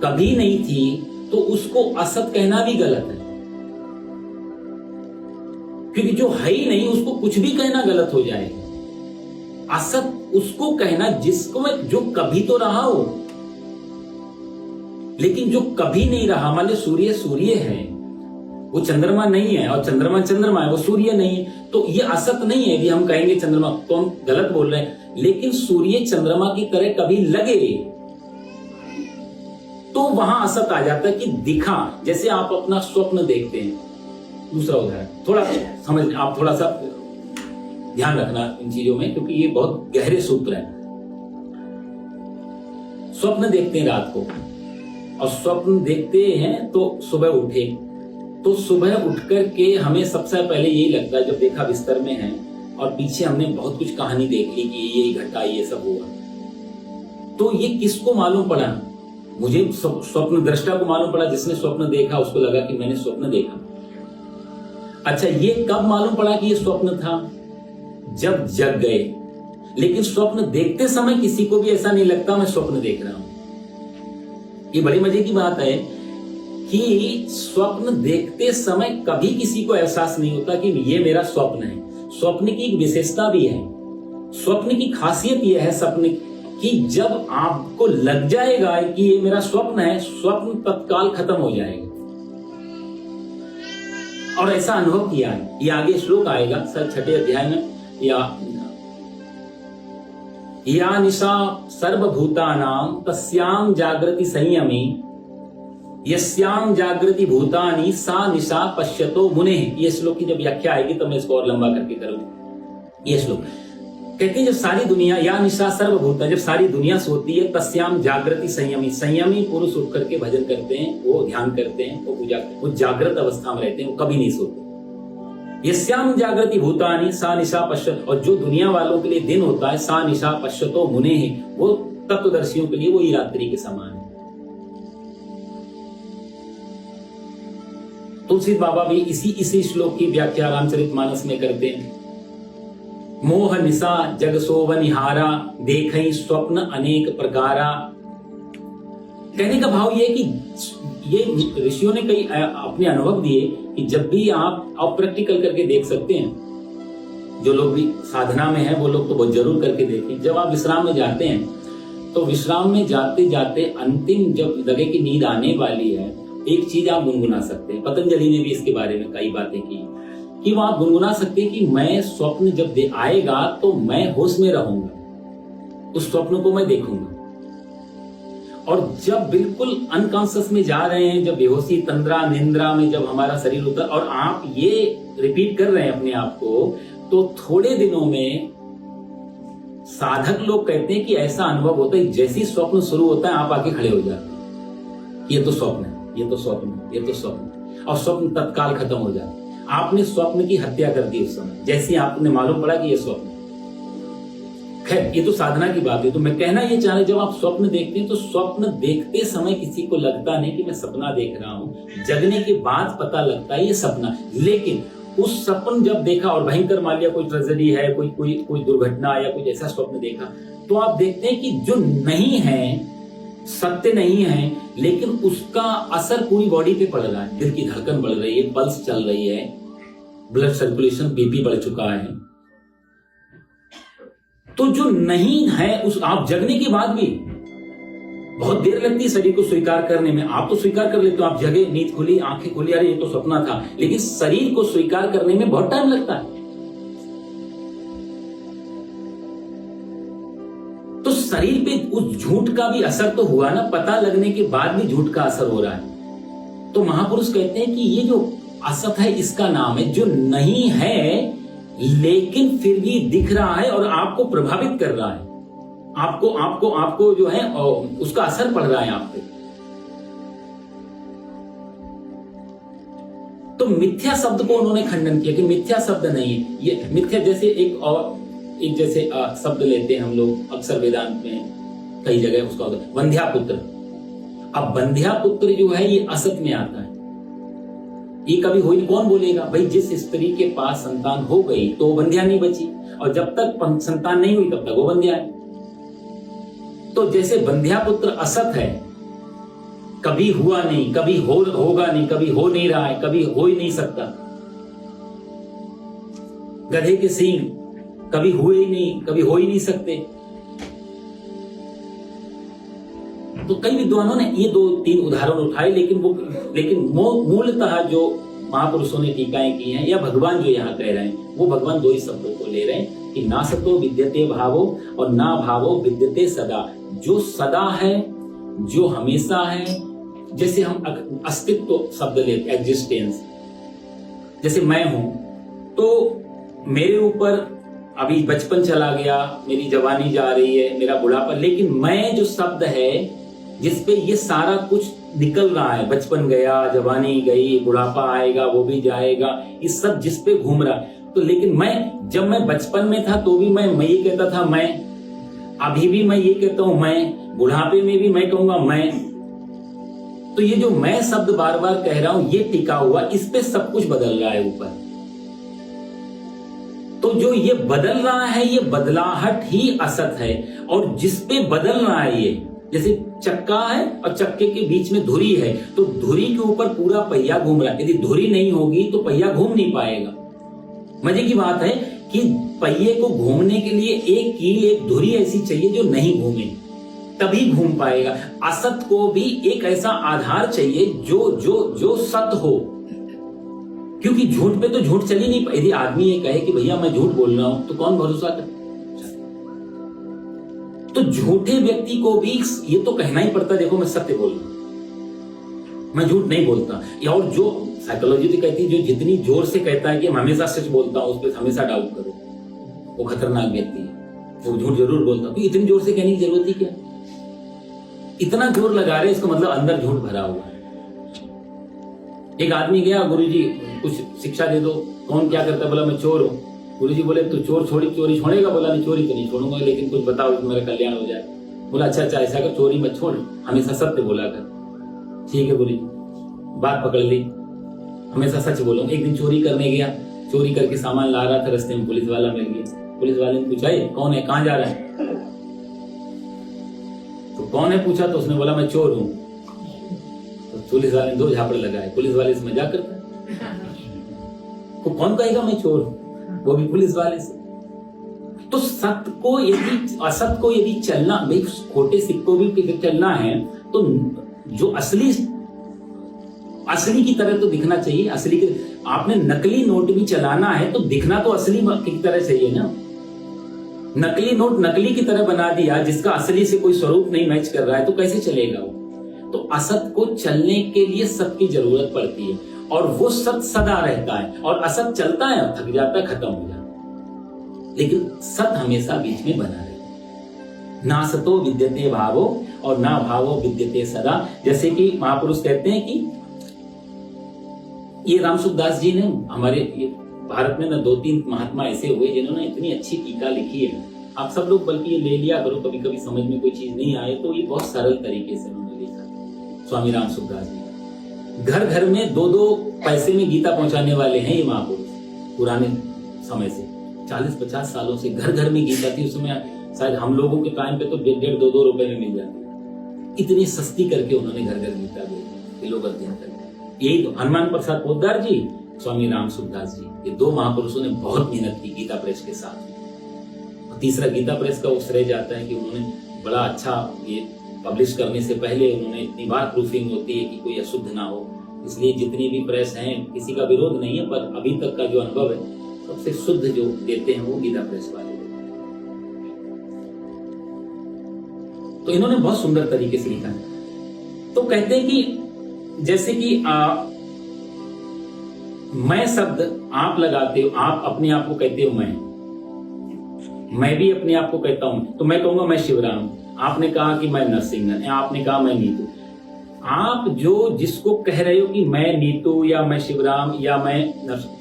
कभी नहीं थी, तो उसको असत कहना भी गलत है। क्योंकि जो है ही नहीं उसको कुछ भी कहना गलत हो जाएगा। असत उसको कहना जिसको जो कभी तो रहा हो, लेकिन जो कभी नहीं रहा, मान लो सूर्य सूर्य है, वो चंद्रमा नहीं है, और चंद्रमा चंद्रमा है, वो सूर्य नहीं है, तो ये असत नहीं है। यदि हम कहेंगे चंद्रमा, तो हम गलत बोल रहे हैं। लेकिन सूर्य चंद्रमा की तरह कभी लगे तो वहां असत आ जाता है कि दिखा। जैसे आप अपना स्वप्न देखते हैं, दूसरा उदाहरण, थोड़ा समझ, आप थोड़ा सा ध्यान रखना इन चीजों में, क्योंकि ये बहुत गहरे सूत्र है। स्वप्न देखते हैं रात को, और स्वप्न देखते हैं तो सुबह उठे, तो सुबह उठ करके हमें सबसे पहले यही लगता है, जब देखा बिस्तर में है और पीछे हमने बहुत कुछ कहानी देख ली कि यही घटा, ये सब हुआ, तो ये किसको मालूम पड़ा? मुझे स्वप्न दृष्टा को मालूम पड़ा। जिसने स्वप्न देखा उसको लगा कि मैंने स्वप्न देखा। अच्छा, ये कब मालूम पड़ा कि ये स्वप्न था? जब जग गए। लेकिन स्वप्न देखते समय किसी को भी ऐसा नहीं लगता मैं स्वप्न देख रहा हूं। ये बड़ी मजे की बात है कि स्वप्न देखते समय कभी किसी को एहसास नहीं होता कि ये मेरा स्वप्न है। स्वप्न की एक विशेषता भी है, स्वप्न की खासियत यह है स्वप्न कि जब आपको लग जाएगा कि ये मेरा स्वप्न है, स्वप्न तत्काल खत्म हो जाएगा। और ऐसा अनुभव किया है। ये आगे श्लोक आएगा सर 6ठे अध्याय में, या निशा सर्वभूतानां तस्यां जागृति संयमी यस्यां जागृति भूतानि सा निशा पश्यतो मुनेः। ये श्लोक की जब व्याख्या आएगी तो मैं इसको और लंबा करके करूंगी। ये श्लोक कहते हैं जब सारी दुनिया, या निशा सर्वभूता, जब सारी दुनिया सोती है, तस्याम जागृति संयमी, संयमी पुरुष उठ करके भजन करते हैं, वो ध्यान करते हैं, वो पूजा, वो जागृत अवस्था में रहते हैं, वो कभी नहीं सोते। यस्याम जागृति भूतानि सा निशा पश्यत, और जो दुनिया वालों के लिए दिन होता है, सा निशा पश्यतो मुनेः, वो तत्वदर्शियों के लिए वो रात्रि के समान है। तुलसी बाबा भी इसी श्लोक की व्याख्या रामचरितमानस में करते हैं। मोह निशा जग सोवनिहारा देखई स्वप्न अनेक प्रकारा। कहने का भाव ये है कि ये ऋषियों ने कई अपने अनुभव दिए कि जब भी आप प्रैक्टिकल करके देख सकते हैं। जो लोग भी साधना में हैं वो लोग तो बहुत जरूर करके देखें। जब आप विश्राम में जाते हैं तो विश्राम में जाते जाते अंतिम जब लगे कि नींद आने वाली है, एक चीज आप गुनगुना सकते हैं। पतंजलि ने भी इसके बारे में कई बातें की कि वो आप गुनगुना सकते हैं कि मैं स्वप्न जब आएगा तो मैं होश में रहूंगा, उस स्वप्न को मैं देखूंगा। और जब बिल्कुल अनकॉन्शियस में जा रहे हैं, जब बेहोशी तंद्रा निंद्रा में जब हमारा शरीर उतर, और आप ये रिपीट कर रहे हैं अपने आप को, तो थोड़े दिनों में साधक लोग कहते हैं कि ऐसा अनुभव होता है जैसे स्वप्न शुरू होता है आप आके खड़े हो जाते हैं, ये तो स्वप्न है, ये तो स्वप्न है, ये तो स्वप्न है, और स्वप्न तत्काल खत्म हो जाता है। आपने स्वप्न की हत्या कर दी उस समय, जैसे आपने मालूम पड़ा कि ये स्वप्न। खैर ये तो साधना की बात है। तो मैं कहना ये चाह रहा, जब आप स्वप्न देखते हैं तो स्वप्न देखते समय किसी को लगता नहीं कि मैं सपना देख रहा हूं, जगने के बाद पता लगता है ये सपना। लेकिन उस सपन जब देखा और भयंकर मान लिया कोई ट्रेजेडी है, कोई दुर्घटना या कुछ ऐसा स्वप्न देखा, तो आप देखते हैं कि जो नहीं है, सत्य नहीं है, लेकिन उसका असर पूरी बॉडी पे पड़ रहा है। दिल की धड़कन बढ़ रही है, पल्स चल रही है, ब्लड सर्कुलेशन बीपी बढ़ चुका है। तो जो नहीं है उस आप जगने के बाद भी बहुत देर लगती है शरीर को स्वीकार करने में। आप तो स्वीकार कर लेते हो, आप जगे, नींद खुली, आंखें खुली, अरे ये तो सपना था, लेकिन शरीर को स्वीकार करने में बहुत टाइम लगता है। तो शरीर पे उस झूठ का भी असर तो हुआ ना, पता लगने के बाद भी झूठ का असर हो रहा है। तो महापुरुष कहते हैं कि ये जो असत है इसका नाम है, जो नहीं है लेकिन फिर भी दिख रहा है और आपको प्रभावित कर रहा है, आपको जो है उसका असर पड़ रहा है आप पे। तो मिथ्या शब्द को उन्होंने खंडन किया कि मिथ्या शब्द नहीं है ये। मिथ्या जैसे एक जैसे शब्द लेते हैं हम लोग अक्सर वेदांत में कई जगह, उसका वंध्यापुत्र। अब वंध्यापुत्र जो है ये असत में आता है, ये कभी हुई नहीं। कौन बोलेगा भाई, जिस स्त्री के पास संतान हो गई तो वो वंध्या नहीं बची, और जब तक संतान नहीं हुई तब तक वो वंध्या है। तो जैसे वंध्यापुत्र असत है, कभी हुआ नहीं, कभी होगा नहीं, कभी हो नहीं रहा है, कभी हो ही नहीं सकता। गधे के सींग कभी हुए ही नहीं, कभी हो ही नहीं सकते। तो कई विद्वानों ने ये 2-3 उदाहरण उठाए, लेकिन मूलतः जो महापुरुषों ने टीकाएं की हैं या भगवान जो यहाँ कह रहे हैं, वो भगवान 2 ही शब्दों को ले रहे हैं कि ना सतो विद्यते भावो और ना भावो विद्यते सदा। जो सदा है, जो हमेशा है, जैसे हम अस्तित्व शब्द लेते, एग्जिस्टेंस, जैसे मैं हूं तो मेरे ऊपर अभी बचपन चला गया, मेरी जवानी जा रही है, मेरा बुढ़ापा, लेकिन मैं जो शब्द है जिसपे ये सारा कुछ निकल रहा है, बचपन गया, जवानी गई, बुढ़ापा आएगा, वो भी जाएगा, ये सब जिस पे घूम रहा है। तो लेकिन मैं, जब मैं बचपन में था तो भी मैं ये कहता था मैं, अभी भी मैं ये कहता हूं मैं, बुढ़ापे में भी मैं कहूंगा मैं। तो ये जो मैं शब्द बार बार कह रहा हूं, ये टिका हुआ, इस पे सब कुछ बदल रहा है ऊपर। तो जो ये बदल रहा है, ये बदलाहट ही असत है। और जिस पे बदल रहा है, ये जैसे चक्का है और चक्के के बीच में धुरी है, तो धुरी के ऊपर पूरा पहिया घूम रहा है। यदि धुरी नहीं होगी तो पहिया घूम नहीं पाएगा। मजे की बात है कि पहिए को घूमने के लिए एक कील, एक धुरी ऐसी चाहिए जो नहीं घूमे, तभी घूम पाएगा। असत को भी एक ऐसा आधार चाहिए जो सत हो, क्योंकि झूठ पे तो झूठ चल ही नहीं पाए। यदि आदमी ये कहे कि भैया मैं झूठ बोल रहा हूं, तो कौन भरोसा करे? तो झूठे व्यक्ति को भी ये तो कहना ही पड़ता है, देखो मैं सत्य बोल रहा हूं, मैं झूठ नहीं बोलता। और जो साइकोलॉजी तो कहती है, जो जितनी जोर से कहता है कि मैं हमेशा सच बोलता हूं, उस पर हमेशा डाउट करो, वो खतरनाक व्यक्ति है, वो झूठ जरूर बोलता। तो इतनी जोर से कहने की जरूरत ही क्या? इतना जोर लगा रहे, इसका मतलब अंदर झूठ भरा हुआ है। एक आदमी गया, गुरुजी कुछ शिक्षा दे दो। कौन क्या करता है? बोला मैं चोर हूं। गुरुजी बोले तू चोरी छोड़ेगा? बोला नहीं, चोरी तो नहीं छोड़ूंगा, लेकिन कुछ बताओ कि मेरा कल्याण हो जाए। बोला अच्छा ऐसा कर, चोरी मत छोड़, हमेशा सत्य बोला कर। ठीक है गुरुजी, बात पकड़ ली, हमेशा सच बोलूंगा। एक दिन चोरी करने गया, चोरी करके सामान ला रहा था, रास्ते में पुलिस वाला मिल गया। पुलिस वाले ने पूछा कौन है, कहाँ जा रहा है? तो कौन है पूछा, तो उसने बोला मैं चोर हूं। तो पुलिस वाले ने 2 झापड़ लगाए। पुलिस वाले से मजाक करता है, तो कौन कहेगा मैं चोर हूं, वो भी पुलिस वाले से। तो सत्य को यदि, असत को यदि चलना, भाई खोटे सिक्कों भी चलना है, तो जो असली असली की तरह तो दिखना चाहिए। असली के आपने नकली नोट भी चलाना है तो दिखना तो असली की तरह चाहिए ना। नकली नोट नकली की तरह बना दिया जिसका असली से कोई स्वरूप नहीं मैच कर रहा है तो कैसे चलेगा वो। तो असत को चलने के लिए सत की जरूरत पड़ती है और वो सत सदा रहता है और असत चलता है, थक जाता है, खत्म हो जाता है, लेकिन सत हमेशा बीच में बना रहता। ना सतो विद्यते भावो और ना भावो विद्यते सदा। जैसे कि महापुरुष कहते हैं कि ये रामसुखदास जी ने हमारे भारत में ना 2-3 महात्मा ऐसे हुए जिन्होंने इतनी अच्छी टीका लिखी है। आप सब लोग बल्कि ये ले लिया करो, कभी कभी समझ में कोई चीज नहीं आए तो ये बहुत सरल तरीके से उन्होंने लिखा। स्वामी रामसुखदास जी घर घर में 2-2 पैसे में गीता पहुंचाने वाले हैं ये महापुरुष। पुराने समय से 40-50 सालों से घर घर में गीता थी। उसमें शायद हम लोगों के टाइम पे तो 1.5-2 रुपए में मिल जाती। इतनी सस्ती करके उन्होंने घर घर गीता दी, लोग अध्ययन करते। यही तो हनुमान प्रसाद पोद्दार जी, स्वामी रामसुखदास जी, ये 2 महापुरुषों ने बहुत मेहनत की गीता प्रेस के साथ। और तीसरा गीता प्रेस का वो श्रेय जाता है कि उन्होंने बड़ा अच्छा ये पब्लिश करने से पहले उन्होंने इतनी बार प्रूफिंग होती है कि कोई अशुद्ध ना हो। इसलिए जितनी भी प्रेस हैं, किसी का विरोध नहीं है, पर अभी तक का जो अनुभव है सबसे शुद्ध जो देते हैं वो गीता प्रेस वाले। तो इन्होंने बहुत सुंदर तरीके से लिखा है। तो कहते हैं कि जैसे कि मैं शब्द आप लगाते हो, आप अपने आप को कहते हो मैं भी अपने आप को कहता हूं। तो मैं कहूंगा मैं शिवराम, आपने कहा कि मैं नरसिंह, आपने कहा मैं नीतू। आप जो जिसको कह रहे हो कि मैं नीतू या मैं शिवराम या मैं नरसिंह,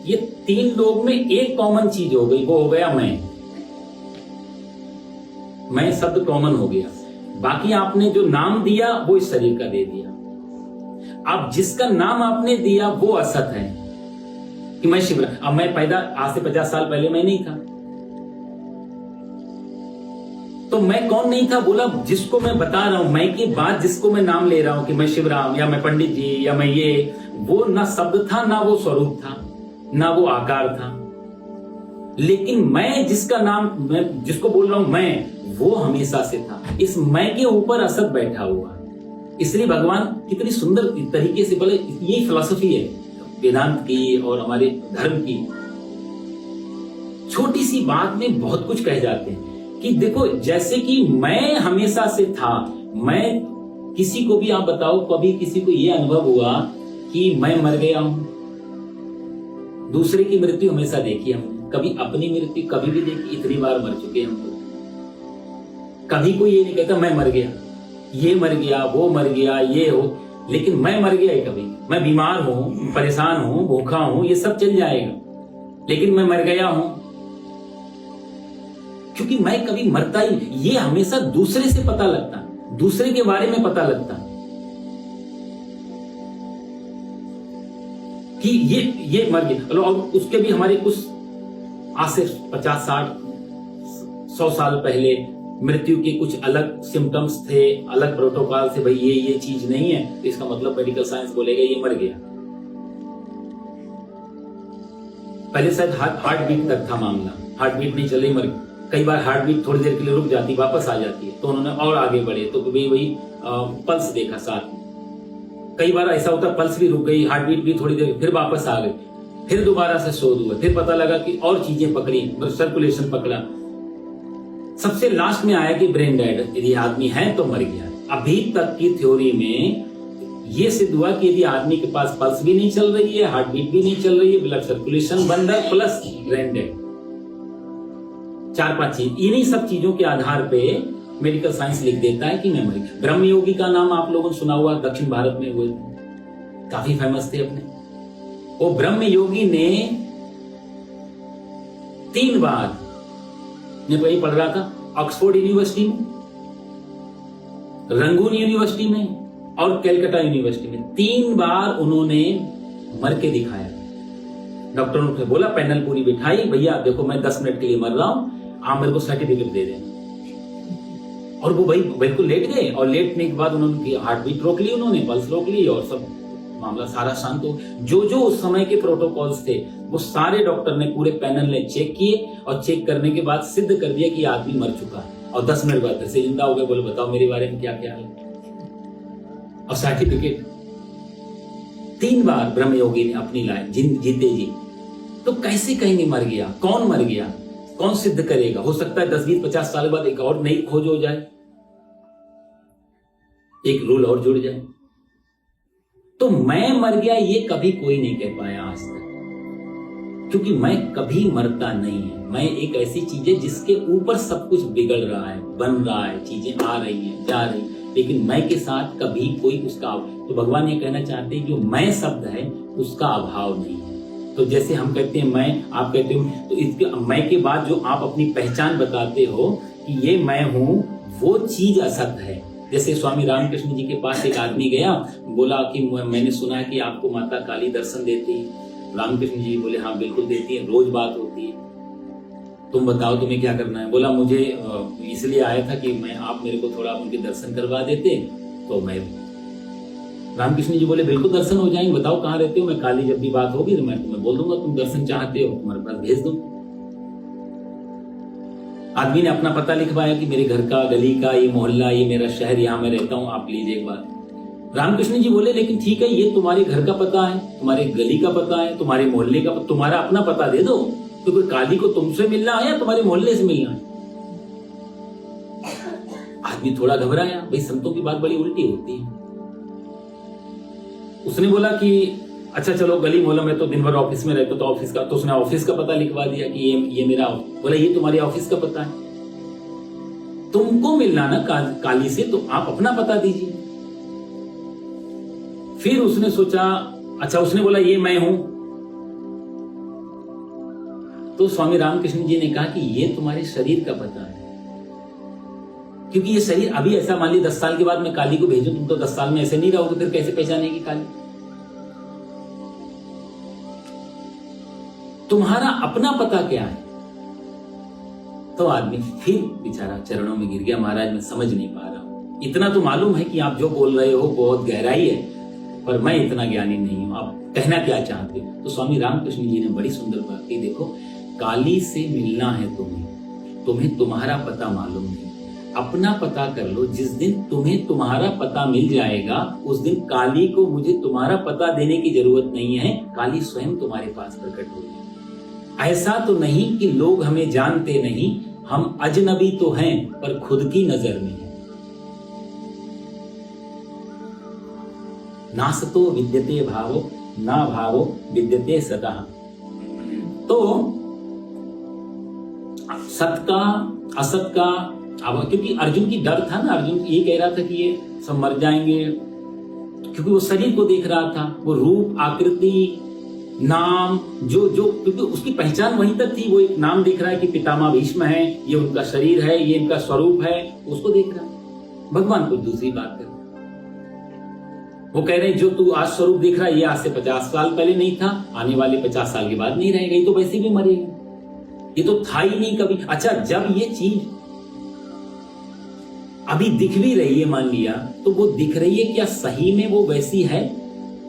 ये 3 लोग में एक कॉमन चीज हो गई, वो हो गया मैं शब्द कॉमन हो गया। बाकी आपने जो नाम दिया वो इस शरीर का दे दिया। अब जिसका नाम आपने दिया वो असत है कि मैं शिवराम। अब मैं पैदा आज से 50 साल पहले मैं नहीं था, तो मैं कौन नहीं था? बोला जिसको मैं बता रहा हूं, मैं के बाद जिसको मैं नाम ले रहा हूं कि मैं शिवराम या मैं पंडित जी या मैं ये, वो ना शब्द था, ना वो स्वरूप था, ना वो आकार था। लेकिन मैं जिसका नाम, मैं जिसको बोल रहा हूं मैं, वो हमेशा से था। इस मैं के ऊपर असत बैठा हुआ। इसलिए भगवान कितनी सुंदर तरीके से, बोले यही फिलॉसफी है वेदांत की और हमारे धर्म की। छोटी सी बात में बहुत कुछ कह जाते हैं कि देखो, जैसे कि मैं हमेशा से था। मैं किसी को भी आप बताओ, कभी किसी को यह अनुभव हुआ कि मैं मर गया हूं? दूसरे की मृत्यु हमेशा देखी हम, कभी अपनी मृत्यु कभी भी देखी? इतनी बार मर चुके हम। कभी कोई ये नहीं कहता मैं मर गया, ये मर गया, वो मर गया, ये हो, लेकिन मैं मर गया ही कभी। मैं बीमार हूं, परेशान हूं, भूखा हूं, ये सब चल जाएगा, लेकिन मैं मर गया हूं क्योंकि मैं कभी मरता ही नहीं। ये हमेशा दूसरे से पता लगता, दूसरे के बारे में पता लगता कि ये मर गया। और उसके भी हमारे कुछ आज से 50-60-100 साल पहले मृत्यु के कुछ अलग सिम्टम्स थे, अलग प्रोटोकॉल थे। भाई ये चीज नहीं है तो इसका मतलब मेडिकल साइंस बोलेगा ये मर गया। पहले शायद हार्ट बीट तक था मामला, हार्ट बीट नहीं चल रही, मर गया। कई बार हार्ट बीट थोड़ी देर के लिए रुक जाती, वापस आ जाती है, तो उन्होंने और आगे बढ़े तो वही पल्स देखा साथ में। कई बार ऐसा होता पल्स भी रुक गई, हार्ट बीट भी थोड़ी देर, फिर वापस आ गई, फिर दोबारा से शोध हुआ, फिर पता लगा कि और चीजें पकड़ी, सर्कुलेशन पकड़ा। सबसे लास्ट में आया कि ब्रेन डेड, यदि आदमी है तो मर गया। अभी तक की थ्योरी में ये सिद्ध हुआ कि यदि आदमी के पास पल्स भी नहीं चल रही है, हार्ट बीट भी नहीं चल रही है, ब्लड सर्कुलेशन बंद है, प्लस ब्रेन डेड, 4-5 चीज, इन्हीं सब चीजों के आधार पे मेडिकल साइंस लिख देता है कि मैं मर गया। ब्रह्म योगी का नाम आप लोगों ने सुना हुआ, दक्षिण भारत में हुए, काफी फेमस थे अपने। वो ब्रह्म योगी ने 3 बार, मैं वही पढ़ रहा था, ऑक्सफोर्ड यूनिवर्सिटी में, रंगून यूनिवर्सिटी में और कलकत्ता यूनिवर्सिटी में 3 बार उन्होंने मर के दिखाया। डॉक्टरों ने बोला, पैनल पूरी बिठाई, भैया देखो मैं 10 मिनट के लिए मर रहा हूं, आप मेरे को सर्टिफिकेट दे दें। और वो भाई बिल्कुल लेट गए, और लेटने के बाद उन्होंने हार्ट बीट रोक ली, उन्होंने पल्स रोक ली, और सब मामला सारा शांत हो। जो उस समय के प्रोटोकॉल्स थे वो सारे डॉक्टर ने, पूरे पैनल ने चेक किए, और चेक करने के बाद सिद्ध कर दिया कि आदमी मर चुका है। और 10 मिनट बाद फिर से जिंदा हो गए। बोले बताओ मेरे बारे में क्या ख्याल है, और सर्टिफिकेट। 3 बार ब्रह्मयोगी ने अपनी लाइफ जीते जी, तो कैसे कहेंगे मर गया? कौन मर गया? कौन सिद्ध करेगा? हो सकता है 10, 20, 50 साल बाद एक और नई खोज हो जाए, एक रूल और जुड़ जाए। तो मैं मर गया ये कभी कोई नहीं कह पाया आज तक, क्योंकि मैं कभी मरता नहीं है। मैं एक ऐसी चीज है जिसके ऊपर सब कुछ बिगड़ रहा है, बन रहा है, चीजें आ रही हैं, जा रही, लेकिन मैं के साथ कभी कोई उसका, तो भगवान ये कहना चाहते हैं जो मैं शब्द है उसका अभाव नहीं है। तो जैसे हम कहते हैं मैं, आप कहते हो, तो इसके मैं के बाद जो आप अपनी पहचान बताते हो कि ये मैं हूं, वो चीज असत है। जैसे स्वामी रामकृष्ण जी के पास एक आदमी गया, बोला कि मैंने सुना है कि आपको माता काली दर्शन देती है। रामकृष्ण जी बोले हाँ बिल्कुल देती है, रोज बात होती है, तुम बताओ तुम्हें क्या करना है? बोला मुझे इसलिए आया था कि मैं, आप मेरे को थोड़ा उनके दर्शन करवा देते तो मैं। रामकृष्ण जी बोले बिल्कुल दर्शन हो जाएंगे, बताओ कहाँ रहते हो, मैं काली जब भी बात होगी तो मैं तुम्हें बोल दूंगा, तुम दर्शन चाहते हो तुम्हारे पास भेज दो। आदमी ने अपना पता लिखवाया कि मेरे घर का, गली का, ये मोहल्ला, ये मेरा शहर, यहाँ मैं रहता हूँ, आप लीजिए एक बार। रामकृष्ण जी बोले लेकिन ठीक है, ये तुम्हारे घर का पता है, तुम्हारे गली का पता है, तुम्हारे मोहल्ले का, तुम्हारा अपना पता दे दो, क्योंकि काली को तुमसे मिलना है या तुम्हारे मोहल्ले से मिलना है? आदमी थोड़ा घबराया, भाई संतों की बात बड़ी उल्टी होती है। उसने बोला कि अच्छा चलो गली मोहल्ला में तो दिन भर ऑफिस में रहते, तो ऑफिस का, तो उसने ऑफिस का पता लिखवा दिया कि ये मेरा। बोला ये तुम्हारे ऑफिस का पता है, तुमको मिलना ना काली से, तो आप अपना पता दीजिए। फिर उसने सोचा, अच्छा उसने बोला ये मैं हूं, तो स्वामी रामकृष्ण जी ने कहा कि ये तुम्हारे शरीर का पता है, क्योंकि ये शरीर अभी ऐसा, मान लीजिए 10 साल के बाद मैं काली को भेजूं, तुम तो 10 साल में ऐसे नहीं रहोगे, फिर कैसे पहचानेगी काली? तुम्हारा अपना पता क्या है? तो आदमी फिर बेचारा चरणों में गिर गया, महाराज मैं समझ नहीं पा रहा हूं, इतना तो मालूम है कि आप जो बोल रहे हो बहुत गहराई है, पर मैं इतना ज्ञानी नहीं हूं, आप कहना क्या चाहते हो? तो स्वामी रामकृष्ण जी ने बड़ी सुंदर बात की, देखो काली से मिलना है तुम्हें तुम्हारा पता मालूम नहीं, अपना पता कर लो। जिस दिन तुम्हें तुम्हारा पता मिल जाएगा उस दिन काली को मुझे तुम्हारा पता देने की जरूरत नहीं है, काली स्वयं तुम्हारे पास प्रकट होगी। ऐसा तो नहीं कि लोग हमें जानते नहीं, हम अजनबी तो हैं पर खुद की नजर में है। नासतो विद्यते भावो ना भावो विद्यते सतः। तो सत का असत का, अब क्योंकि अर्जुन की डर था ना, अर्जुन ये कह रहा था कि ये सब मर जाएंगे, क्योंकि वो शरीर को देख रहा था, वो रूप, आकृति, नाम, जो क्योंकि उसकी पहचान वहीं तक थी। वो एक नाम देख रहा है कि पितामह भीष्म है, ये उनका शरीर है, ये इनका स्वरूप है, उसको देख रहा है। भगवान कुछ दूसरी बात कर, वो कह रहे हैं जो तू आज स्वरूप देख रहा है ये आज से 50 साल पहले नहीं था, आने वाले 50 साल के बाद नहीं रहेगा, ये तो वैसे भी मरेगा, ये तो था ही नहीं कभी। अच्छा जब ये चीज अभी दिख भी रही है, मान लिया, तो वो दिख रही है क्या सही में वो वैसी है,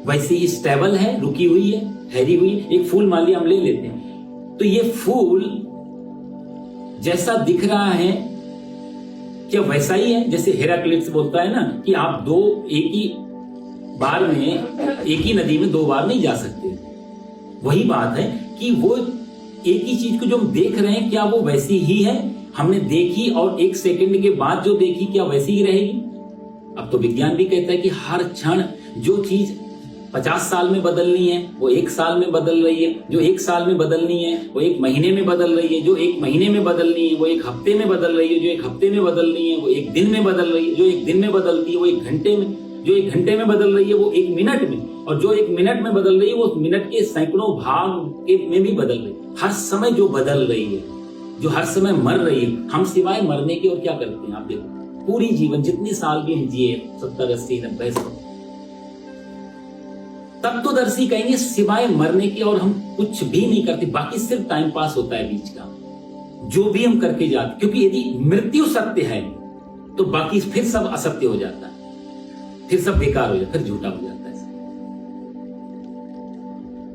वैसे ही स्टेबल है, रुकी हुई है, ठहरी हुई है? एक फूल मान लिया हम ले लेते हैं, तो ये फूल जैसा दिख रहा है क्या वैसा ही है? जैसे हेराक्लिटस बोलता है ना कि आप दो एक ही बार में, एक ही नदी में 2 बार नहीं जा सकते। वही बात है कि वो एक ही चीज को जो हम देख रहे हैं क्या वो वैसी ही है? हमने देखी और 1 सेकंड के बाद जो देखी क्या वैसी ही रहेगी? अब तो विज्ञान भी कहता है कि हर क्षण जो चीज 50 साल में बदलनी है वो 1 साल में बदल रही है, जो 1 साल में बदलनी है वो 1 महीने में बदल रही है, जो 1 महीने में बदलनी है वो 1 हफ्ते में बदल रही है, जो 1 हफ्ते में बदलनी है वो 1 दिन में बदल रही है, जो 1 दिन में बदलती है वो 1 घंटे में, जो 1 घंटे में बदल रही है वो 1 मिनट में, और जो 1 मिनट में बदल रही है वो मिनट के सैकड़ों भाग में भी बदल रही है। हर समय जो बदल रही है, जो हर समय मर रही है, हम सिवाय मरने के और क्या करते हैं? आप देखो पूरी जीवन जितने साल भी हम जिए, 70, 80, 90, 100, तत्वदर्शी कहेंगे सिवाय मरने के और हम कुछ भी नहीं करते, बाकी सिर्फ टाइम पास होता है बीच का, जो भी हम करके जाते। क्योंकि यदि मृत्यु सत्य है तो बाकी फिर सब असत्य हो जाता है, फिर सब बेकार हो जाता है, फिर झूठा हो जाता है।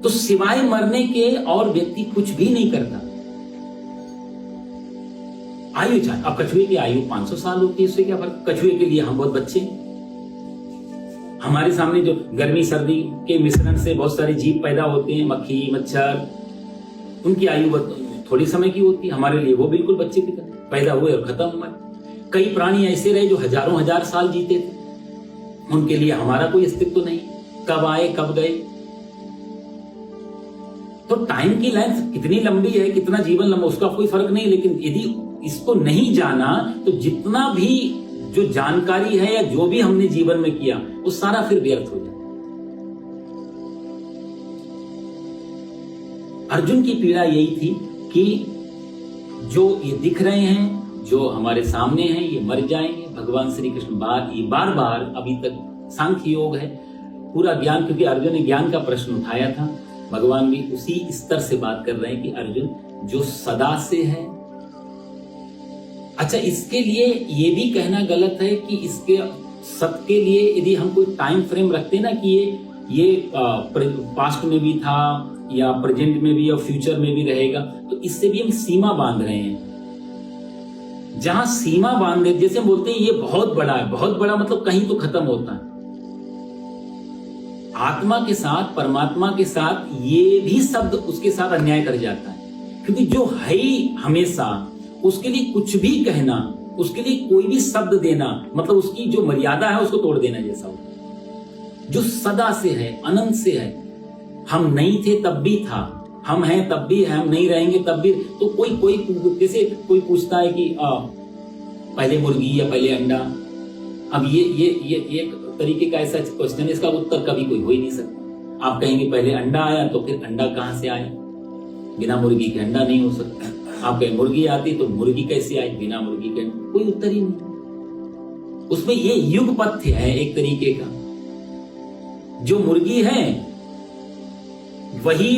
तो सिवाय मरने के और व्यक्ति कुछ भी नहीं करता। आयु चाहे, अब कछुए की आयु 500 साल होती है, इससे क्या फर्क? कछुए के लिए हम बहुत बच्चे, हमारे सामने जो गर्मी सर्दी के मिश्रण से बहुत सारे जीव पैदा होते हैं, मक्खी मच्छर, उनकी आयु थोड़ी समय की होती है, हमारे लिए वो बिल्कुल बच्चे की तरह पैदा हुए और खत्म हुए। कई प्राणी ऐसे रहे जो हजारों हजार साल जीते थे, उनके लिए हमारा कोई अस्तित्व नहीं, कब आए कब गए। तो टाइम की लेंथ कितनी लंबी है, कितना जीवन लंबा, उसका कोई फर्क नहीं। लेकिन यदि इसको नहीं जाना तो जितना भी जो जानकारी है या जो भी हमने जीवन में किया वो सारा फिर व्यर्थ हो जाए। अर्जुन की पीड़ा यही थी कि जो ये दिख रहे हैं, जो हमारे सामने हैं, ये मर जाएंगे। भगवान श्री कृष्ण बार बार अभी तक सांख्य योग है पूरा ज्ञान, क्योंकि अर्जुन ने ज्ञान का प्रश्न उठाया था, भगवान भी उसी स्तर से बात कर रहे हैं कि अर्जुन जो सदा से है। अच्छा, इसके लिए ये भी कहना गलत है कि इसके सत के लिए यदि हम कोई टाइम फ्रेम रखते ना कि ये पास्ट में भी था या प्रेजेंट में भी और फ्यूचर में भी रहेगा, तो इससे भी हम सीमा बांध रहे हैं। जहां सीमा बांधे, जैसे हम बोलते हैं ये बहुत बड़ा है, बहुत बड़ा मतलब कहीं तो खत्म होता है। आत्मा के साथ, परमात्मा के साथ ये भी शब्द उसके साथ अन्याय कर जाता है, क्योंकि जो है ही हमेशा, उसके लिए कुछ भी कहना, उसके लिए कोई भी शब्द देना, मतलब उसकी जो मर्यादा है उसको तोड़ देना जैसा होता है। जो सदा से है, अनंत से है, हम नहीं थे तब भी था, हम हैं तब भी है, हम नहीं रहेंगे तब भी। तो कोई जैसे कोई पूछता है कि पहले मुर्गी या पहले अंडा, अब ये एक तरीके का ऐसा क्वेश्चन है, इसका उत्तर कभी कोई हो ही नहीं सकता। आप कहेंगे पहले अंडा आया, तो फिर अंडा कहां से आया? बिना मुर्गी के अंडा नहीं हो सकता। आप कहें मुर्गी आती तो मुर्गी कैसे आई? बिना मुर्गी के कोई उत्तर ही नहीं। उसमें ये युग पथ्य है एक तरीके का। जो मुर्गी है वही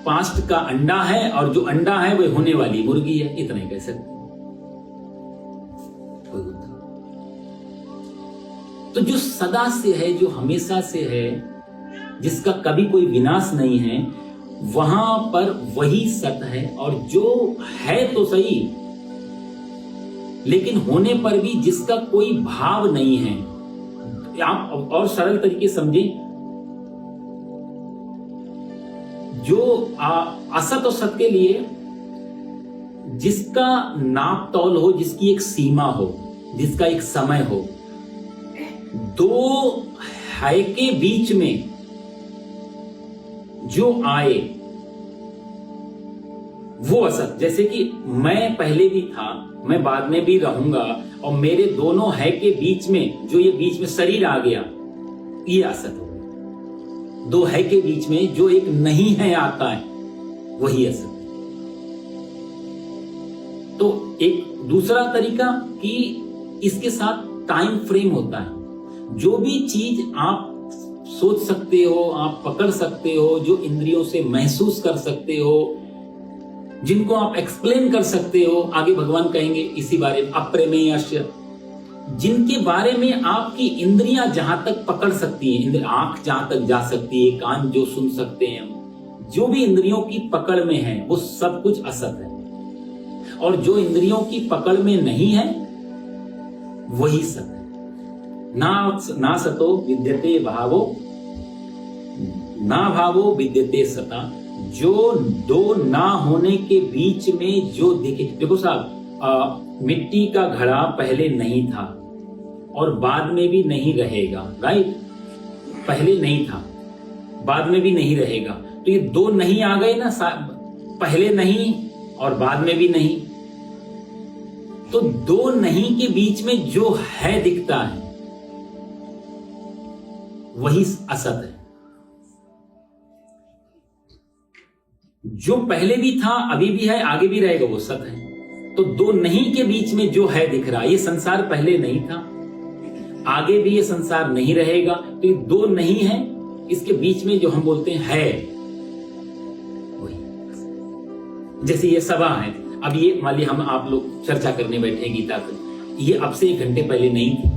पास्ट का अंडा है, और जो अंडा है वही होने वाली मुर्गी है, इतना ही कह सकते। तो जो सदा से है, जो हमेशा से है, जिसका कभी कोई विनाश नहीं है, वहां पर वही सत है। और जो है तो सही, लेकिन होने पर भी जिसका कोई भाव नहीं है। आप और सरल तरीके समझें, जो असत और सत के लिए जिसका नाप तौल हो, जिसकी एक सीमा हो, जिसका एक समय हो, दो है के बीच में जो आए वो असत। जैसे कि मैं पहले भी था, मैं बाद में भी रहूंगा, और मेरे दोनों है के बीच में जो ये बीच में शरीर आ गया, ये असत हो गया। दो है के बीच में जो एक नहीं है आता है, वही असत है। तो एक दूसरा तरीका कि इसके साथ टाइम फ्रेम होता है। जो भी चीज आप सोच सकते हो, आप पकड़ सकते हो, जो इंद्रियों से महसूस कर सकते हो, जिनको आप एक्सप्लेन कर सकते हो, आगे भगवान कहेंगे इसी बारे में, अप्रमेयस्य, जिनके बारे में आपकी इंद्रियां जहां तक पकड़ सकती हैं, आंख जहां तक जा सकती है, कान जो सुन सकते हैं, जो भी इंद्रियों की पकड़ में है, वो सब कुछ असत है। और जो इंद्रियों की पकड़ में नहीं है, वही सत है। ना सतो विद्यते भावो, ना भावो विद्यते सता। जो दो ना होने के बीच में जो दिखे, देखो साहब, मिट्टी का घड़ा पहले नहीं था और बाद में भी नहीं रहेगा, राइट? पहले नहीं था, बाद में भी नहीं रहेगा। तो ये दो नहीं आ गए ना, पहले नहीं और बाद में भी नहीं। तो दो नहीं के बीच में जो है दिखता है, वही असत है। जो पहले भी था, अभी भी है, आगे भी रहेगा, वो सत है। तो दो नहीं के बीच में जो है दिख रहा, ये संसार पहले नहीं था, आगे भी ये संसार नहीं रहेगा। तो ये दो नहीं है, इसके बीच में जो हम बोलते हैं है, वही। जैसे ये सभा है, अब ये मान लीजिए हम आप लोग चर्चा करने बैठे गीता पे, ये अब से 1 घंटे पहले नहीं थी।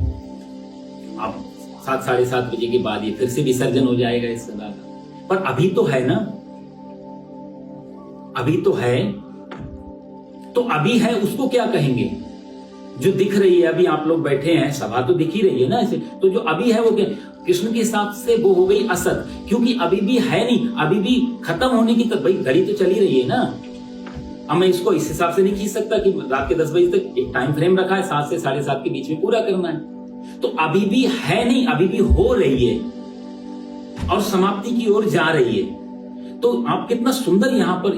अब 7, 7:30 बजे के बाद ये फिर से विसर्जन हो जाएगा इस सभा का, पर अभी तो है ना, अभी तो है। तो अभी है, उसको क्या कहेंगे? जो दिख रही है, अभी आप लोग बैठे हैं, सभा तो दिख ही रही है ना ऐसे, तो जो अभी है वो क्या, कृष्ण के हिसाब से वो हो गई असत, क्योंकि अभी भी है नहीं, अभी भी खत्म होने की तक, भाई घड़ी तो चली रही है ना। अब मैं इसको इस हिसाब से नहीं खींच सकता कि रात के 10 बजे तक, एक टाइम फ्रेम रखा है 7 से 7:30 के बीच में पूरा करना है, तो अभी भी है नहीं, अभी भी हो रही है और समाप्ति की ओर जा रही है। तो आप कितना सुंदर यहाँ पर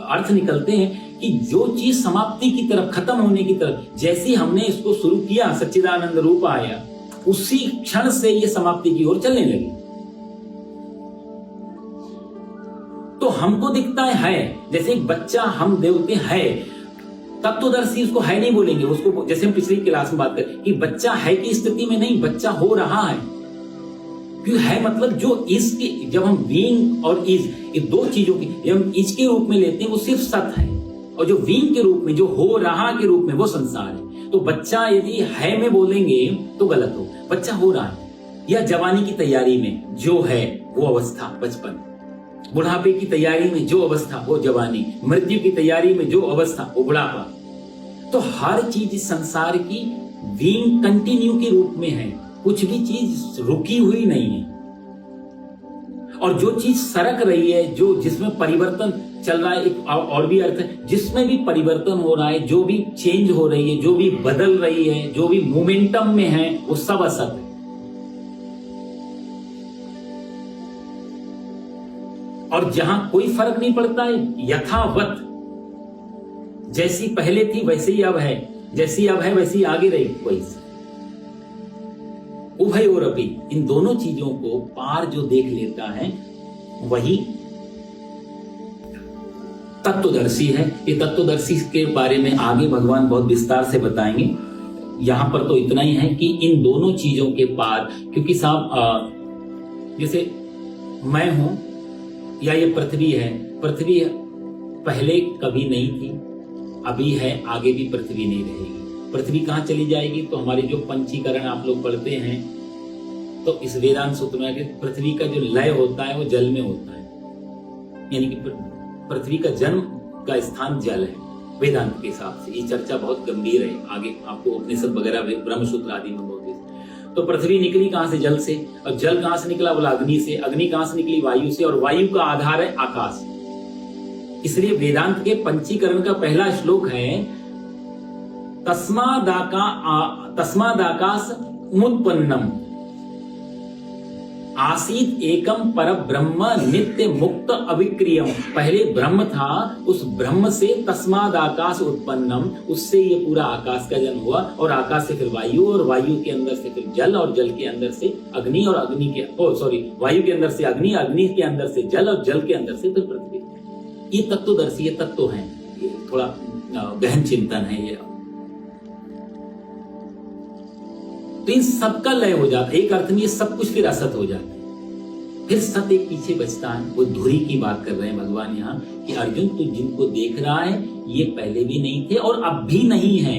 अर्थ निकलते हैं कि जो चीज समाप्ति की तरफ, खत्म होने की तरफ, जैसे हमने इसको शुरू किया, सच्चिदानंद रूप आया, उसी क्षण से ये समाप्ति की ओर चलने लगी। तो हमको दिखता है जैसे एक बच्चा, हम देवते है, तत्वदर्शी उसको है नहीं बोलेंगे, उसको जैसे हम पिछली क्लास में बात करें कि बच्चा है की स्थिति में नहीं, बच्चा हो रहा है। क्यों है मतलब जो इज की, जब हम बीइंग और इज, ये दो चीजों की जब हम इज के रूप में लेते हैं वो सिर्फ सत है, और जो बीइंग के रूप में, जो हो रहा के रूप में, वो संसार है। तो बच्चा यदि है में बोलेंगे तो गलत हो, बच्चा हो रहा है, या जवानी की तैयारी में जो है वो अवस्था बचपन, बुढ़ापे की तैयारी में जो अवस्था वो जवानी, मृत्यु की तैयारी में जो अवस्था वो बुढ़ापा। तो हर चीज इस संसार की बीइंग कंटिन्यू के रूप में है, कुछ भी चीज रुकी हुई नहीं है। और जो चीज सरक रही है, जो जिसमें परिवर्तन चल रहा है, एक और भी अर्थ है, जिसमें भी परिवर्तन हो रहा है, जो भी चेंज हो रही है, जो भी बदल रही है, जो भी मोमेंटम में है, वो सब असत है। और जहां कोई फर्क नहीं पड़ता है, यथावत, जैसी पहले थी वैसे ही अब है, जैसी अब है वैसी आगे रहेगी, वैसे उभय और अपि, इन दोनों चीजों को पार जो देख लेता है वही तत्वदर्शी है। ये तत्वदर्शी के बारे में आगे भगवान बहुत विस्तार से बताएंगे। यहां पर तो इतना ही है कि इन दोनों चीजों के पार, क्योंकि साहब जैसे मैं हूं या ये पृथ्वी है, पृथ्वी पहले कभी नहीं थी, अभी है, आगे भी पृथ्वी नहीं रहेगी। पृथ्वी कहां चली जाएगी? तो हमारे जो पंचीकरण आप लोग पढ़ते हैं, तो इस वेदांत सूत्र में पृथ्वी का जो लय होता है वो जल में होता है, यानी कि पृथ्वी का जन्म का स्थान जल है वेदांत के हिसाब से। ये चर्चा बहुत गंभीर है, आगे आपको उपनिषद वगैरह ब्रह्मसूत्र आदि में बोलते हैं। तो पृथ्वी निकली कहां से? जल से। और जल कहां से निकला? बोला अग्नि से। अग्नि कहां से निकली? वायु से। और वायु का आधार है आकाश। इसलिए वेदांत के पंचीकरण का पहला श्लोक है तस्मादाकाश मुत्पन्नम आसीत एकम पर ब्रह्म नित्य मुक्त अविक्रियम। पहले ब्रह्म था, उस ब्रह्म से तस्माद आकाश उत्पन्नम, उससे ये पूरा आकाश का जन्म हुआ, और आकाश से फिर वायु, और वायु के अंदर से फिर जल, और जल के अंदर से अग्नि, और अग्नि के वायु के अंदर से अग्नि, अग्नि के अंदर से जल, और जल के अंदर से फिर पृथ्वी। ये तत्वदर्शी, ये तत्व है, ये थोड़ा गहन चिंतन है ये। तो इन सबका लय हो जाता है, एक अर्थ में ये सब कुछ फिर असत हो जाता है। फिर सत एक पीछे बचता है, वो धुरी की बात कर रहे हैं भगवान यहाँ कि अर्जुन तू जिनको देख रहा है ये पहले भी नहीं थे और अब भी नहीं है।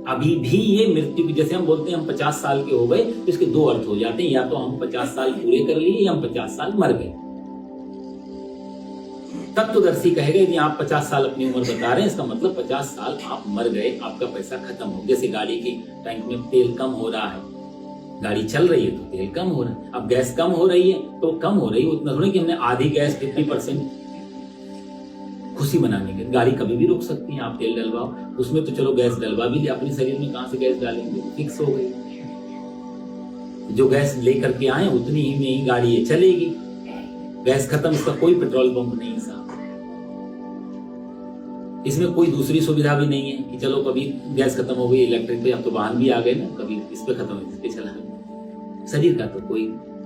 अभी भी ये मृत्यु की, जैसे हम बोलते हैं हम 50 साल के हो गए, तो इसके दो अर्थ हो जाते हैं, या तो हम 50 साल पूरे कर लिए या हम 50 साल मर गए। तत्वदर्शी कहेगा यदि आप 50 साल अपनी उम्र बता रहे हैं, इसका मतलब 50 साल आप मर गए, आपका पैसा खत्म हो। जैसे गाड़ी के टैंक में तेल कम हो रहा है, गाड़ी चल रही है तो तेल कम हो रहा है, अब गैस कम हो रही है तो कम हो रही है, उतना थोड़ी कि हमने आधी गैस 50% खुशी बनाने के। गाड़ी कभी भी रुक सकती है, आप तेल डलवाओ, उसमें तो चलो गैस डलवा भी लिया, अपने शरीर में कहां से गैस डालेंगे, फिक्स हो गई। जो गैस लेकर के आए उतनी ही में ही गाड़ी ये चलेगी, गैस खत्म, इसका कोई पेट्रोल पंप नहीं साहब, इसमें कोई दूसरी सुविधा भी नहीं है कि चलो कभी गैस खत्म हो गई इलेक्ट्रिक पे, अब तो वाहन भी आ गए ना, कभी इस पे खत्म है इस पे चला। शरीर का तो कोई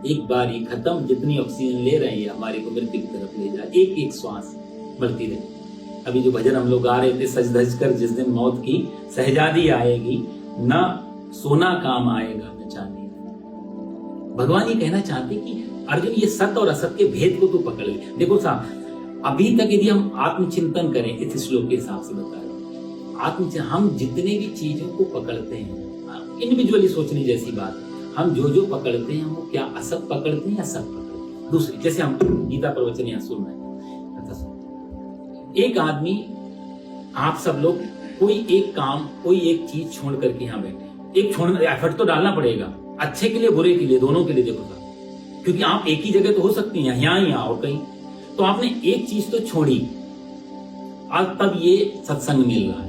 एक बार ही खत्म, जितनी ऑक्सीजन ले रहे हैं हमारे को मृत्यु की तरफ ले जाए, एक एक श्वास बढ़ती रहे। अभी जो भजन हम लोग गा रहे थे, सज धज कर जिस दिन मौत की सहजादी आएगी, ना सोना काम आएगा न चांदी। भगवान ये कहना चाहते कि अर्जुन ये सत्य और असत्य के भेद को तू पकड़ ले। देखो साहब, अभी तक यदि हम आत्मचिंतन करें, इस श्लोक के हिसाब से बता रहे, आत्मचिंतन हम जितने भी चीजों को पकड़ते हैं, इंडिविजुअली सोचने जैसी बात है, हम जो जो पकड़ते हैं वो क्या असत पकड़ते हैं या सत पकड़ते हैं। दूसरी, जैसे हम गीता प्रवचन यहाँ सुन रहे हैं, एक आदमी, आप सब लोग कोई एक काम, कोई एक चीज छोड़ करके यहाँ बैठे, एक छोड़ना, एफर्ट तो डालना पड़ेगा, अच्छे के लिए बुरे के लिए, दोनों के लिए। देखो साहब, क्योंकि आप एक ही जगह तो हो सकती हैं, यहाँ या और कहीं, तो आपने एक चीज तो छोड़ी और तब ये सत्संग मिल रहा है।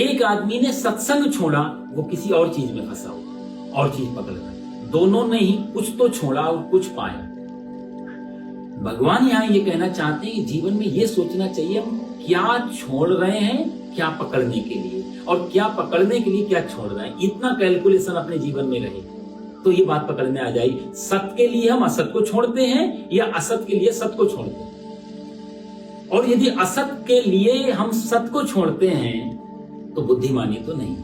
एक आदमी ने सत्संग छोड़ा, वो किसी और चीज में फंसा हुआ, और चीज पकड़ रहा है। दोनों ने ही कुछ तो छोड़ा और कुछ पाया। भगवान यहाँ ये कहना चाहते हैं कि जीवन में ये सोचना चाहिए हम क्या छोड़ रहे हैं, क्या पकड़ने के लिए, और क्या पकड़ने के लिए क्या छोड़ रहे हैं। इतना कैलकुलेशन अपने जीवन में रहे तो ये बात पकड़ने आ जाएगी। सत्य के लिए हम असत को छोड़ते हैं या असत के लिए सत्य को छोड़ते हैं। और यदि असत के लिए हम सत्य को छोड़ते हैं तो बुद्धिमानी तो नहीं।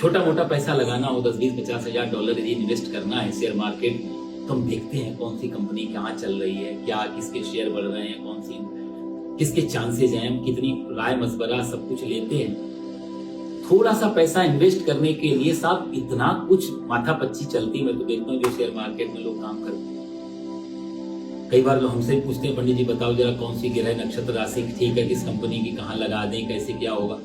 छोटा मोटा पैसा लगाना हो, 10, 20, 50 हजार डॉलर यदि इन्वेस्ट करना है शेयर मार्केट में, तो हम देखते हैं कौन सी कंपनी कहाँ चल रही है, क्या किसके शेयर बढ़ रहे हैं, कौन सी किसके चांसेस हैं, हम कितनी राय मशवरा सब कुछ लेते हैं। थोड़ा सा पैसा इन्वेस्ट करने के लिए साहब इतना कुछ माथा पच्ची चलती। मैं तो देखता हूँ जो शेयर मार्केट में लोग काम करते हैं, कई बार लोग हमसे पूछते हैं, पंडित जी बताओ जरा कौन सी ग्रह नक्षत्र राशि ठीक है, किस कंपनी की कहाँ लगा दें, कैसे क्या होगा।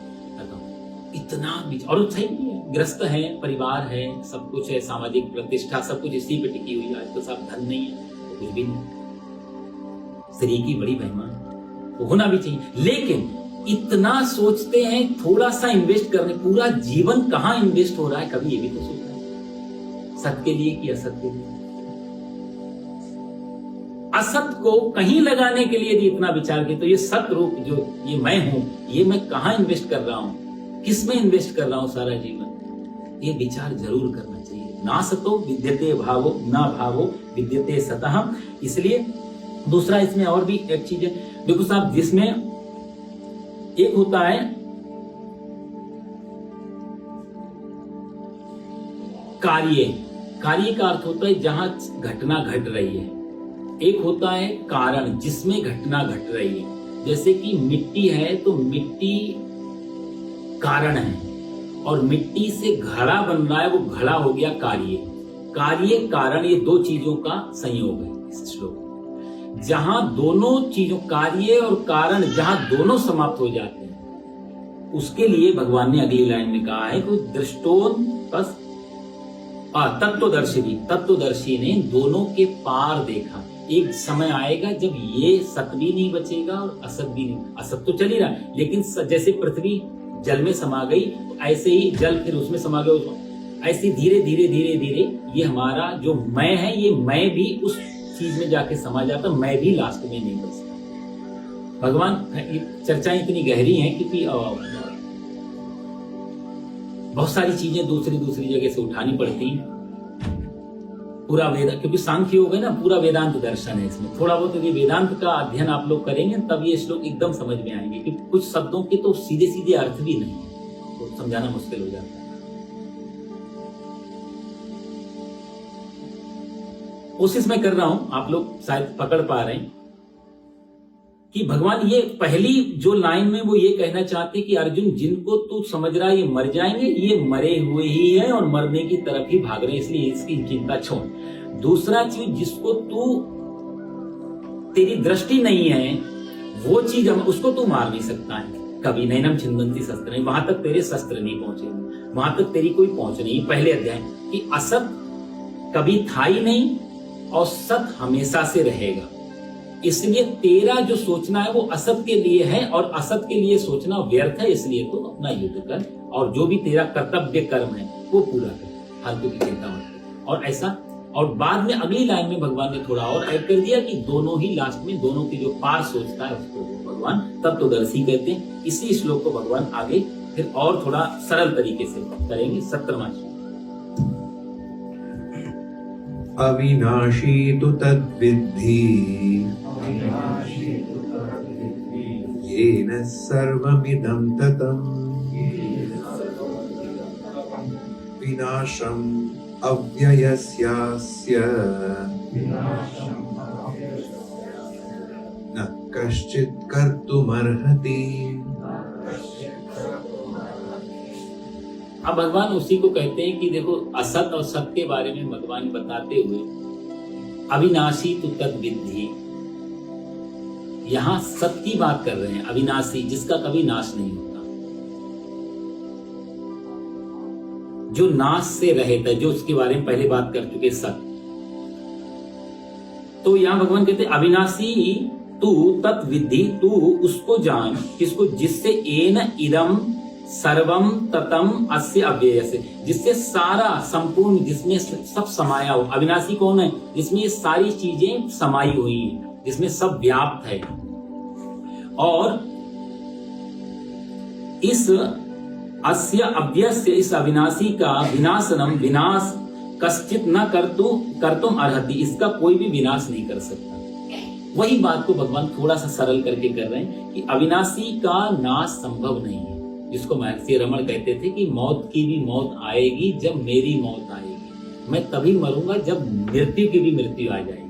इतना और सही नहीं है, ग्रस्त है, परिवार है, सब कुछ है, सामाजिक प्रतिष्ठा सब कुछ इसी पे टिकी हुई है। आज तो साहब धन नहीं है तो कुछ भी नहीं। शरीर की बड़ी महिमा तो होना भी चाहिए, लेकिन इतना सोचते हैं थोड़ा सा इन्वेस्ट करने, पूरा जीवन कहाँ इन्वेस्ट हो रहा है, कभी ये भी तो सोचना है सत्य के लिए कि असत के लिए। असत को कहीं लगाने के लिए यदि इतना विचार किया तो ये सत्य रूप जो ये मैं हूं, ये मैं कहाँ इन्वेस्ट कर रहा हूं, किस में इन्वेस्ट कर रहा हूं सारा जीवन, ये विचार जरूर करना चाहिए। ना सतो विद्यते भावो, ना भावो विद्यते सतः। इसलिए दूसरा इसमें और भी एक चीज है, देखो साहब, जिसमें एक होता है कार्य, कार्य का अर्थ होता है जहां घटना घट रही है। एक होता है कारण, जिसमें घटना घट रही है। जैसे कि मिट्टी है तो मिट्टी कारण है, और मिट्टी से घड़ा बन रहा है, वो घड़ा हो गया कार्य। कार्य कारण, ये दो चीजों का संयोग है इस श्लोक। जहां दोनों चीजों, कार्य और कारण, जहां दोनों समाप्त हो जाते हैं, उसके लिए भगवान ने अगली लाइन में कहा है कि दृष्टोन तत्वदर्शी ने दोनों के पार देखा। एक समय आएगा जब ये सत भी नहीं बचेगा और असत भी नहीं। असत तो चल ही रहा है, लेकिन जैसे पृथ्वी जल में समा गई, ऐसे ही जल फिर उसमें समा गया। ऐसे धीरे धीरे धीरे धीरे ये हमारा जो मैं है, ये मैं भी उस चीज में जाके समा जाता, मैं भी लास्ट में नहीं बच सकता। भगवान, चर्चाएं इतनी गहरी हैं क्योंकि बहुत सारी चीजें दूसरी जगह से उठानी पड़ती। पूरा वेद, क्योंकि सांख्य योग है ना, पूरा वेदांत दर्शन है इसमें। थोड़ा बहुत यदि वेदांत का अध्ययन आप लोग करेंगे तब ये श्लोक एकदम समझ में आएंगे कि कुछ शब्दों के तो सीधे सीधे अर्थ भी नहीं है, तो समझाना मुश्किल हो जाता है। कोशिश मैं कर रहा हूं, आप लोग शायद पकड़ पा रहे हैं कि भगवान ये पहली जो लाइन में वो ये कहना चाहते कि अर्जुन, जिनको तू समझ रहा है ये मर जाएंगे, ये मरे हुए ही हैं और मरने की तरफ ही भाग रहे हैं, इसलिए इसकी चिंता छोड़। दूसरा चीज, जिसको तू, तेरी दृष्टि नहीं है वो चीज, उसको तू मार नहीं सकता है कभी। नैनम छिंदंती शस्त्र नहीं, वहां तक तेरे शस्त्र नहीं पहुंचे, वहां तक तेरी कोई पहुंच नहीं। पहले अध्याय कि असत कभी था ही नहीं और सत हमेशा से रहेगा, इसलिए तेरा जो सोचना है वो असत के लिए है और असत के लिए सोचना व्यर्थ है। इसलिए तो अपना युद्ध कर और जो भी तेरा कर्तव्य कर्म है वो पूरा कर, फालतू की चिंता मत कर। और ऐसा, और बाद में अगली लाइन में भगवान ने थोड़ा और ऐड कर दिया कि दोनों ही लास्ट में, दोनों की जो पार सोचता है उसको भगवान तत्वदर्शी कहते हैं। इसी श्लोक को भगवान आगे फिर और थोड़ा सरल तरीके से करेंगे। 17वां श्लोक। अविनाशी तु तद्विद्धि येन सर्वमिदं ततम् विनाशम् अव्ययस्यास्य न कश्चित् कर्तुमर्हति। अब भगवान उसी को कहते हैं कि देखो, असत और सत के बारे में भगवान बताते हुए, अविनाशी तु तद्विद्धि, यहां सत की बात कर रहे हैं, अविनाशी, जिसका कभी नाश नहीं होता, जो नाश से रहित है, जो उसके बारे में पहले बात कर चुके सत। तो यहां भगवान कहते हैं अविनाशी तू तत् विद्धि, तू उसको जान, किसको, जिससे एन इदम सर्वम ततम अस्य अव्यय से, जिससे सारा संपूर्ण, जिसमें सब समाया हो। अविनाशी कौन है? जिसमें ये सारी चीजें समाई हुई हैं, जिसमें सब व्याप्त है। और इस अस्य अव्यस्य, इस अविनाशी का विनाशनम, विनाश कश्चित न कर्तुम अर्हति, इसका कोई भी विनाश नहीं कर सकता। वही बात को भगवान थोड़ा सा सरल करके कर रहे हैं कि अविनाशी का नाश संभव नहीं है, जिसको महर्षि रमण कहते थे कि मौत की भी मौत आएगी जब मेरी मौत आएगी, मैं तभी मरूंगा जब मृत्यु की भी मृत्यु आ जाएगी।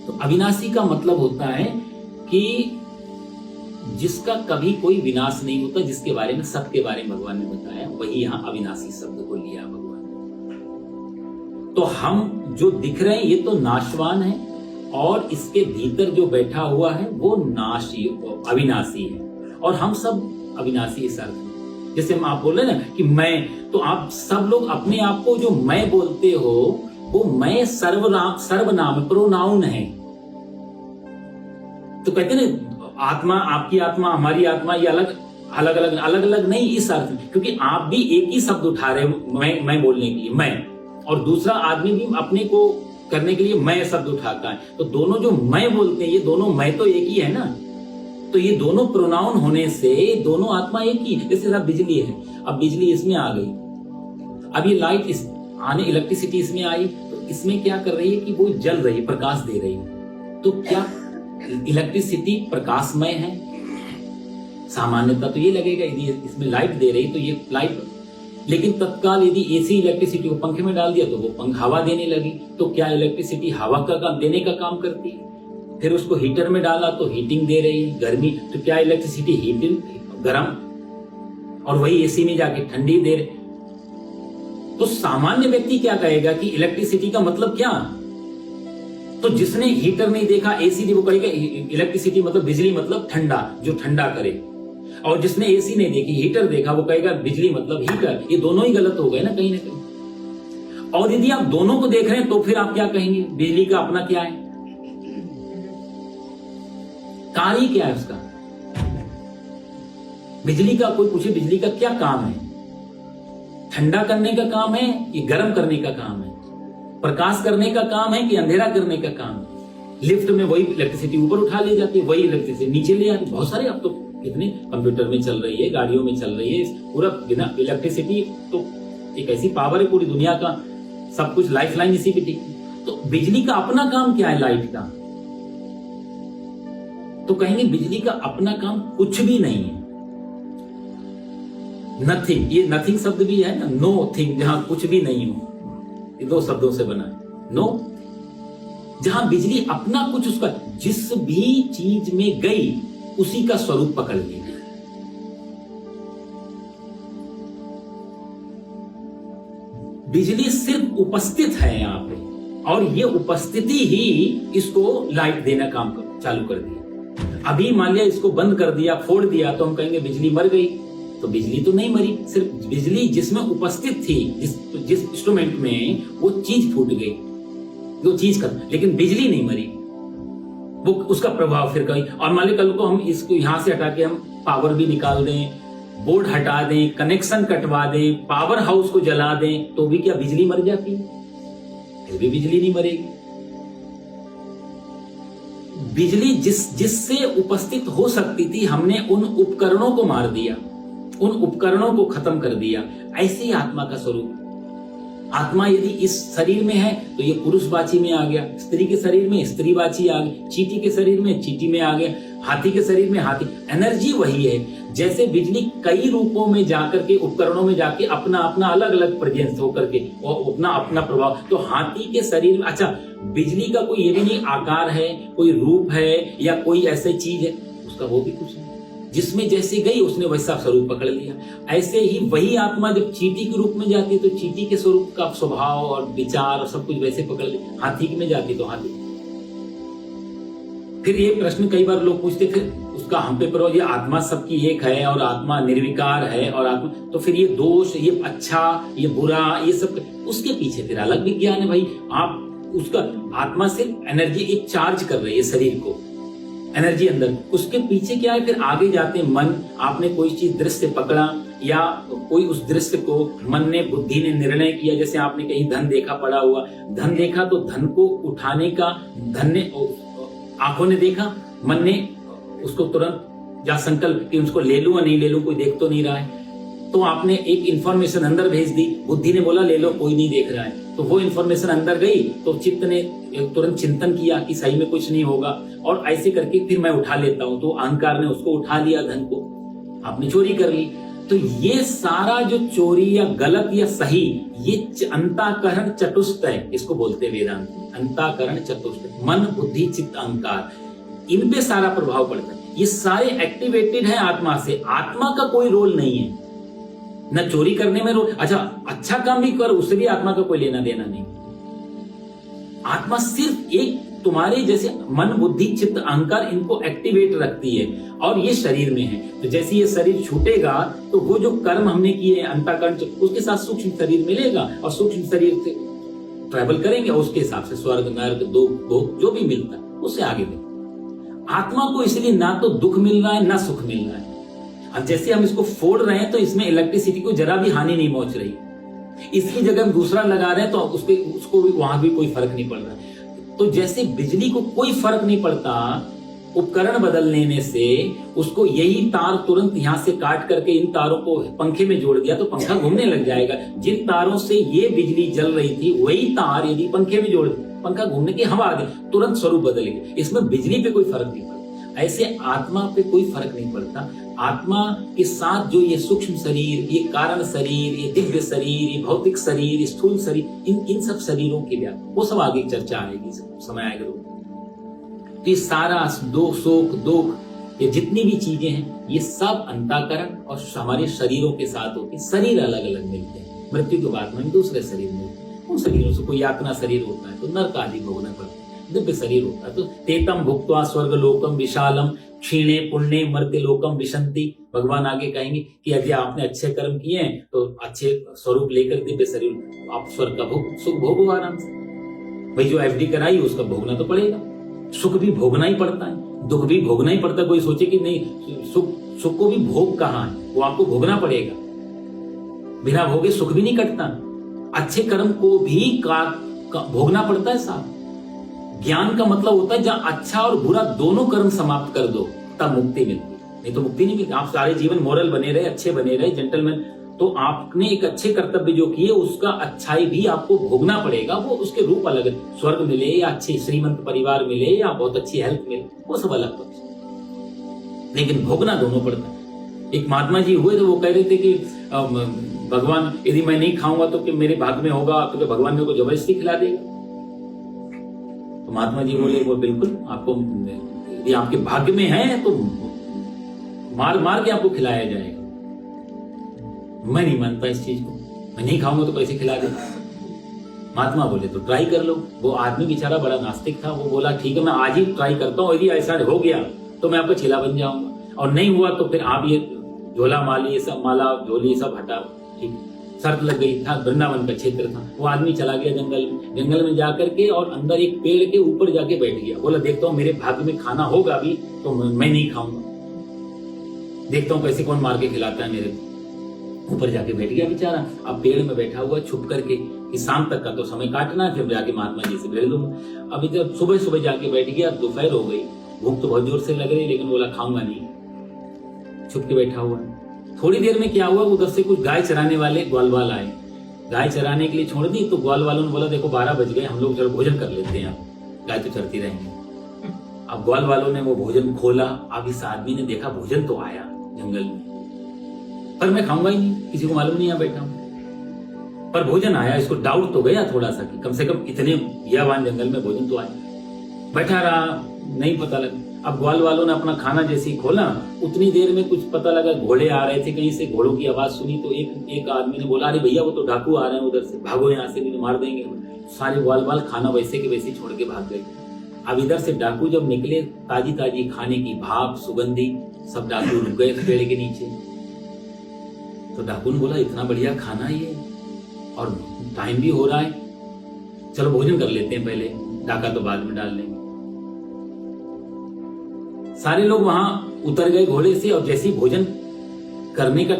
तो अविनाशी का मतलब होता है कि जिसका कभी कोई विनाश नहीं होता, जिसके बारे में, सत्य के बारे में भगवान ने बताया, वही यहां अविनाशी शब्द को लिया भगवान ने। तो हम जो दिख रहे हैं ये तो नाशवान है, और इसके भीतर जो बैठा हुआ है वो नाशी, अविनाशी है, और हम सब अविनाशी इस अर्थ में। जैसे आप बोल रहे ना कि मैं, तो आप सब लोग अपने आप को जो मैं बोलते हो, वो मैं सर्वनाम, प्रोनाउन है। तो कहते ना आत्मा, आपकी आत्मा, हमारी आत्मा, ये अलग अलग नहीं इस अर्थ में, क्योंकि आप भी एक ही शब्द उठा रहे हो मैं बोलने के लिए, मैं, और दूसरा आदमी भी अपने को करने के लिए मैं शब्द उठाता है। तो दोनों जो मैं बोलते हैं, ये दोनों मैं तो एक ही है ना। तो ये दोनों प्रोनाउन होने से दोनों आत्मा एक ही है। जैसे अब बिजली है, अब बिजली इसमें आ गई, अब ये लाइट आने, इलेक्ट्रिसिटी इसमें आई, तो इसमें क्या कर रही है कि वो जल रही है, प्रकाश दे रही है। तो क्या इलेक्ट्रिसिटी प्रकाशमय है? सामान्यता तो ये लगेगा, यदि इसमें लाइट दे रही तो ये लाइट, लेकिन तत्काल यदि एसी इलेक्ट्रिसिटी को पंखे में डाल दिया तो वो हवा देने लगी। तो क्या इलेक्ट्रिसिटी हवा का काम देने का काम करती है? फिर उसको हीटर में डाला तो हीटिंग दे रही है, गर्मी। तो क्या इलेक्ट्रिसिटी हीटिंग, गर्म, और वही एसी में जाके ठंडी दे रही। तो सामान्य व्यक्ति क्या कहेगा कि इलेक्ट्रिसिटी का मतलब क्या? तो जिसने हीटर नहीं देखा, एसी नहीं, वो कहेगा इलेक्ट्रिसिटी मतलब बिजली, मतलब ठंडा, जो ठंडा करे। और जिसने एसी नहीं देखी, हीटर देखा, वो कहेगा बिजली मतलब हीटर। ये दोनों ही गलत हो गए ना कहीं ना कहीं। और यदि आप दोनों को देख रहे हैं तो फिर आप क्या कहेंगे? बिजली का अपना क्या है, कार्य क्या है उसका? बिजली का, कोई पूछे बिजली का क्या काम है? ठंडा करने का काम है कि गर्म करने का काम है? प्रकाश करने का काम है कि अंधेरा करने का काम है? लिफ्ट में वही इलेक्ट्रिसिटी ऊपर उठा ले जाती है, वही इलेक्ट्रिसिटी नीचे ले आती है। बहुत सारे अब तो कितने कंप्यूटर में चल रही है, गाड़ियों में चल रही है, पूरा बिना इलेक्ट्रिसिटी। तो एक ऐसी पावर है पूरी दुनिया का, सब कुछ लाइफ लाइन इसी पे टिकी। तो बिजली का अपना काम क्या है लाइट का? तो कहेंगे बिजली का अपना काम कुछ भी नहीं है, नथिंग। ये नथिंग शब्द भी है ना, नो थिंग, जहां कुछ भी नहीं हो, ये दो शब्दों से बना है। नो, जहां बिजली अपना कुछ, उसका जिस भी चीज में गई उसी का स्वरूप पकड़ लेगी। बिजली सिर्फ उपस्थित है यहां पे, और ये उपस्थिति ही इसको लाइट देना काम चालू कर दिया। अभी मान लिया इसको बंद कर दिया, फोड़ दिया, तो हम कहेंगे बिजली मर गई। तो बिजली तो नहीं मरी, सिर्फ बिजली जिसमें उपस्थित थी, जिस इंस्ट्रूमेंट में, वो चीज फूट गई, वो चीज कर, लेकिन बिजली नहीं मरी। वो उसका प्रभाव फिर कहीं, और मान ली कल को हम इसको यहां से हटा के हम पावर भी निकाल दें, बोर्ड हटा दें, कनेक्शन कटवा दें, पावर हाउस को जला दें, तो भी क्या बिजली मर जाती है? फिर भी बिजली नहीं मरेगी। बिजली जिससे उपस्थित हो सकती थी, हमने उन उपकरणों को मार दिया, उन उपकरणों को खत्म कर दिया। ऐसे ही आत्मा का स्वरूप। आत्मा यदि इस शरीर में है तो ये पुरुषवाची में आ गया, स्त्री के शरीर में स्त्रीवाची आ गई, चींटी के शरीर में चींटी में आ गया, हाथी के शरीर में हाथी। एनर्जी वही है। जैसे बिजली कई रूपों में जाकर के, उपकरणों में जाके अपना अपना अलग अलग प्रेजेंस होकर के और अपना अपना प्रभाव, तो हाथी के शरीर में, अच्छा बिजली का कोई ये भी नहीं आकार है, कोई रूप है या कोई ऐसी चीज है, उसका वो भी कुछ नहीं। जिसमें जैसे गई उसने वैसा स्वरूप पकड़ लिया। ऐसे ही वही आत्मा जब चींटी के रूप में जाती है तो चींटी के स्वरूप का स्वभाव और विचार और सब कुछ वैसे पकड़ ले। हाथी में जाती तो हाथी। फिर ये प्रश्न कई बार लोग पूछते, फिर उसका हम पे पर ये आत्मा सबकी एक है और आत्मा निर्विकार है और आत्मा, तो फिर ये दोष, ये अच्छा, ये बुरा, ये सब उसके पीछे फिर अलग विज्ञान है भाई। आप उसका आत्मा से एनर्जी एक चार्ज कर रही है शरीर को, एनर्जी अंदर, उसके पीछे क्या है, फिर आगे जाते मन। आपने कोई चीज दृश्य पकड़ा या कोई उस दृश्य को मन ने, बुद्धि ने निर्णय किया, जैसे आपने कहीं धन देखा पड़ा हुआ, धन देखा तो धन को उठाने का, धन ने, आंखों ने देखा, मन ने उसको तुरंत या संकल्प कि उसको ले लूं या नहीं ले लूं, कोई देख तो नहीं रहा है, तो आपने एक इंफॉर्मेशन अंदर भेज दी, बुद्धि ने बोला ले लो, कोई नहीं देख रहा है, तो वो इंफॉर्मेशन अंदर गई तो चित्त ने तुरंत चिंतन किया कि सही में कुछ नहीं होगा, और ऐसे करके फिर मैं उठा लेता हूं, तो अहंकार ने उसको उठा लिया, धन को आपने चोरी कर ली। तो ये सारा जो चोरी या गलत या सही, ये अंतःकरण चतुष्ट है, इसको बोलते हैं वेदांत, अंतःकरण चतुष्ट, मन बुद्धि चित्त अहंकार, इन पे सारा प्रभाव पड़ता है। ये सारे एक्टिवेटेड है आत्मा से, आत्मा का कोई रोल नहीं है, न चोरी करने में रोल। अच्छा काम भी कर, उससे भी आत्मा का कोई लेना देना नहीं। आत्मा सिर्फ एक तुम्हारे जैसे मन बुद्धि चित्त अहंकार, इनको एक्टिवेट रखती है, और ये शरीर में है। तो जैसे ये शरीर छूटेगा तो वो जो कर्म हमने किए अंतःकरण, उसके साथ सूक्ष्म शरीर मिलेगा, और सूक्ष्म शरीर से ट्रैवल करेंगे, और उसके हिसाब से स्वर्ग नरक दुख जो भी मिलता है उससे आगे बढ़े। आत्मा को इसलिए ना तो दुख मिल रहा है ना सुख मिल रहा है। अब जैसे हम इसको फोड़ रहे हैं तो इसमें इलेक्ट्रिसिटी को जरा भी हानि नहीं पहुंच रही, इसकी जगह हम दूसरा लगा रहे हैं तो उसको भी वहां भी कोई फर्क नहीं पड़ रहा। तो जैसे बिजली को कोई फर्क नहीं पड़ता उपकरण बदल लेने से, उसको यही तार तुरंत यहां से काट करके इन तारों को पंखे में जोड़ दिया तो पंखा घूमने लग जाएगा। जिन तारों से ये बिजली जल रही थी वही तार यदि पंखे में जोड़ दिया, पंखा घूमने की हवा आ गई, तुरंत स्वरूप बदल गया। इसमें बिजली पे कोई फर्क नहीं पड़ता, ऐसे आत्मा पे कोई फर्क नहीं पड़ता। आत्मा के साथ जो ये सूक्ष्म शरीर, ये कारण शरीर, ये दिव्य शरीर, ये भौतिक शरीर, ये स्थूल शरीर, इन सब शरीरों की व्याख्या वो सब आगे चर्चा आएगी, समय आएगा। तो ये सारा सुख दुख, ये जितनी भी चीजें हैं, ये सब अंतःकरण और हमारे शरीरों के साथ होती। शरीर अलग अलग मिलते हैं, मृत्यु के बाद में दूसरे शरीर मिलते हैं। उन शरीरों से कोई यातना शरीर होता है तो नरक आदि भोगना पड़ता है, दिव्य शरीर होता है तो तेतम भुक्त्वा स्वर्ग लोकम विशालम क्षीणे पुण्य मर्त्य लोकम विशंति। भगवान आगे कहेंगे कि यदि आपने अच्छे कर्म किए हैं तो अच्छे स्वरूप लेकर दिव्य शरीर आप स्वर्ग का सुख भोगो आराम से। भाई जो एफडी कराई उसका भोगना तो पड़ेगा, सुख भी भोगना ही पड़ता है, दुख भी भोगना ही पड़ता है। कोई सोचे कि नहीं सुख को भी भोग कहाँ है, वो आपको भोगना पड़ेगा, बिना भोगे सुख भी नहीं कटता। अच्छे कर्म को भी भोगना पड़ता है साहब। ज्ञान का मतलब होता है जहां अच्छा और बुरा दोनों कर्म समाप्त कर दो तब मुक्ति मिलती, नहीं तो मुक्ति नहीं मिलती। आप सारे जीवन मोरल बने रहे, अच्छे बने रहे, जेंटलमैन, तो आपने एक अच्छे कर्तव्य जो किए उसका अच्छाई भी आपको भोगना पड़ेगा। वो उसके रूप अलग है, स्वर्ग मिले या अच्छे श्रीमंत परिवार मिले या बहुत अच्छी हेल्थ मिले, वो सब अलग पक्ष, लेकिन भोगना दोनों पड़ता है। एक महात्मा जी हुए तो वो कह रहे थे कि भगवान यदि मैं नहीं खाऊंगा तो कि मेरे भाग्य में होगा, तो भगवान मेरे को जबरदस्ती खिला देगा। तो महात्मा जी बोले वो बिल्कुल आपको, यदि आपके भाग्य में है तो मार मार के आपको खिलाया जाएगा। मैं नहीं मानता इस चीज को, मैं नहीं खाऊंगा तो कैसे खिला दे। महात्मा बोले तो ट्राई कर लो। वो आदमी बेचारा बड़ा नास्तिक था, वो बोला ठीक है मैं आज ही ट्राई करता हूँ, यदि ऐसा हो गया तो मैं आपका चेला बन जाऊंगा, और नहीं हुआ तो फिर आप ये झोला माली, ये सब माला झोली सब हटाओ। ठीक, शर्त लग गई था, वृंदावन का क्षेत्र था। वो आदमी चला गया जंगल में जाकर के, और अंदर एक पेड़ के ऊपर जाके बैठ गया। बोला देखता हूँ मेरे भाग्य में खाना होगा भी तो मैं नहीं खाऊंगा, देखता हूँ कैसे कौन मार के खिलाता है मेरे को। ऊपर जाके बैठ गया बेचारा। अब पेड़ में बैठा हुआ छुप करके कि शाम तक का तो समय काटना है, फिर जाके महात्मा जी से मिल लूंगा। अभी जब सुबह सुबह जाके बैठ गया, दोपहर हो गई, भूख तो बहुत जोर से लग रही, लेकिन बोला खाऊंगा नहीं, छुप के बैठा हुआ। थोड़ी देर में क्या हुआ, उधर से कुछ गाय चराने वाले ग्वालवाल आए, गाय चराने के लिए छोड़ दी। तो ग्वाल वालों ने बोला देखो 12 बज गए, हम लोग जरा भोजन कर लेते हैं, गाय तो चरती रहेंगे। अब ग्वाल वालों ने वो भोजन खोला। अब इस आदमी ने देखा भोजन तो आया जंगल में, पर मैं खाऊंगा ही नहीं, किसी को मालूम नहीं यहाँ बैठा हूं, पर भोजन आया। इसको डाउट तो गया थोड़ा सा कि कम से कम इतने यावान जंगल में भोजन तो आया। बैठा रहा, नहीं पता लगा। अब ग्वाल वालों ने अपना खाना जैसे ही खोला, उतनी देर में कुछ पता लगा घोड़े आ रहे थे, कहीं से घोड़ों की आवाज सुनी तो एक आदमी ने बोला, अरे भैया वो तो डाकू आ रहे हैं उधर से, भागो यहाँ से, नहीं तो मार देंगे। सारे ग्वाल वाल खाना वैसे के वैसे छोड़ के भाग गए। अब इधर से डाकू जब निकले, ताजी ताजी खाने की भाप सुगंधी, सब डाकू रुक गए पेड़ के नीचे। तो डाकू ने बोला, इतना बढ़िया खाना ये और टाइम भी हो रहा है, चलो भोजन कर लेते हैं पहले, डाका तो बाद में डाल लेंगे। सारे लोग वहां उतर गए घोड़े से, और जैसे ही भोजन करने का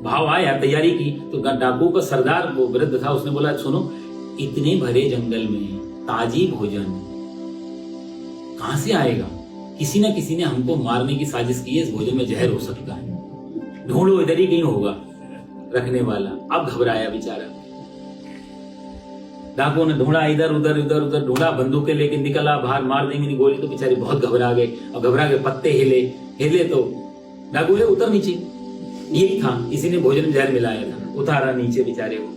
भाव आया, तैयारी की, तो डाकू का सरदार वो वृद्ध था, उसने बोला, सुनो, इतने भरे जंगल में ताजी भोजन कहां से आएगा? किसी न किसी ने हमको मारने की साजिश की है, इस भोजन में जहर हो सकता है, ढूंढो, इधर ही कहीं होगा रखने वाला। अब घबराया बेचारा, डाकुओं ने ढूंढा, इधर उधर इधर उधर ढूंढा, बंदूकें लेके निकला बाहर, मार देंगे नहीं गोली, तो बेचारे बहुत घबरा गए, और घबरा के पत्ते हिले तो डाकू बोले, उतर नीचे, यही था, इसी ने भोजन में जहर मिलाया था, उतारा नीचे बेचारे को,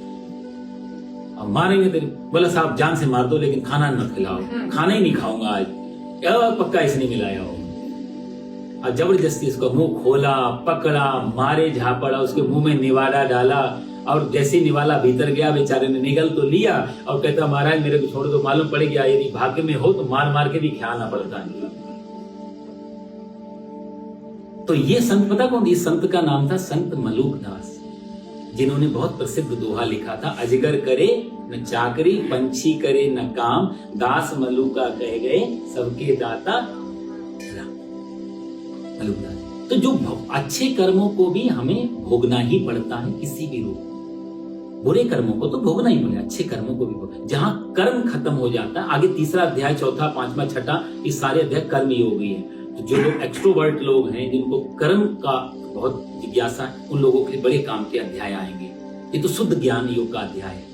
अब मारेंगे तेरे। बोला, साहब जान से मार दो, लेकिन खाना मत खिलाओ, खाना ही नहीं खाऊंगा आज, पक्का इसने मिलाया हो। और जबरदस्ती उसका मुंह खोला, पकड़ा, मारे झापड़ा, उसके मुंह में निवाला डाला, और जैसे निवाला भीतर गया, बेचारे ने निगल तो लिया, और कहता, महाराज मेरे को छोड़ दो, मालूम पड़ गया यदि भाग्य में हो तो मार मार के भी खिलाना पड़ता है। तो ये संत पता कौन? इस संत का नाम था संत मलूकदास, जिन्होंने बहुत प्रसिद्ध दोहा लिखा था, अजगर करे न चाकरी, पंछी करे न काम, दास मलूका कह गए सबके दाता मलूकदास। तो जो अच्छे कर्मों को भी हमें भोगना ही पड़ता है, किसी भी रूप, बुरे कर्मों को तो भोगना ही पड़ेगा, अच्छे कर्मों को भी भोगना। जहां कर्म खत्म हो जाता है, आगे तीसरा अध्याय, चौथा, पांचवा, छठा, ये सारे अध्याय कर्म योग ही है। तो जो लोग एक्सट्रोवर्ट लोग हैं, जिनको कर्म का बहुत जिज्ञासा है, उन लोगों के लिए बड़े काम के अध्याय आएंगे। ये तो शुद्ध ज्ञान योग का अध्याय है,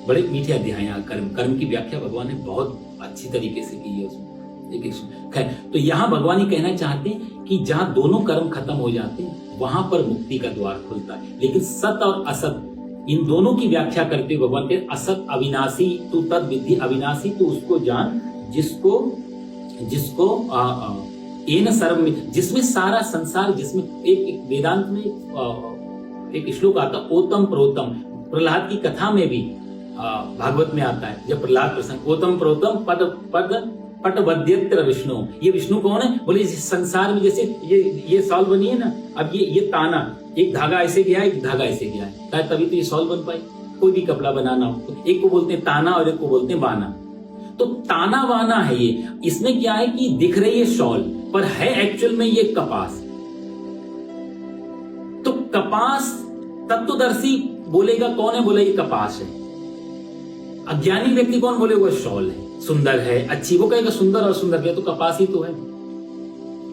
बड़े मीठे अध्याय है। कर्म की व्याख्या भगवान ने बहुत अच्छी तरीके से की है उसमें। खैर, तो यहाँ भगवान ही कहना चाहते हैं कि जहां दोनों कर्म खत्म हो जाते हैं, वहां पर मुक्ति का द्वार खुलता है। लेकिन सत और असत, इन दोनों की व्याख्या करते हुए भगवान कहते, असत अविनाशी तू तद विद्धि अविनाशी, तो उसको जान जिसको एन सर्व में, जिसमें सारा संसार, जिसमें एक वेदांत में एक श्लोक आता, ओतम प्रोतम, प्रहलाद की कथा में भी भागवत में आता है, जब प्रहलाद प्रसंग, ओतम प्रोतम पद पटवद्यत्र विष्णु। ये विष्णु कौन है? बोले, इस संसार में जैसे ये सॉल बनी है ना, अब ये ताना, एक धागा ऐसे गया है, एक धागा ऐसे गया है, तभी तो ये सॉल बन पाई। कोई भी कपड़ा बनाना हो, एक को बोलते हैं ताना और एक को बोलते हैं बाना। तो ताना बाना है ये, इसमें क्या है कि दिख रही है शॉल, पर है एक्चुअल में ये कपास। तो कपास तत्वदर्शी बोलेगा कौन है? बोले ये कपास है। अज्ञानी व्यक्ति कौन बोलेगा? शॉल है, सुंदर है, अच्छी, वो कहेगा सुंदर और सुंदर क्या, तो कपास ही तो है।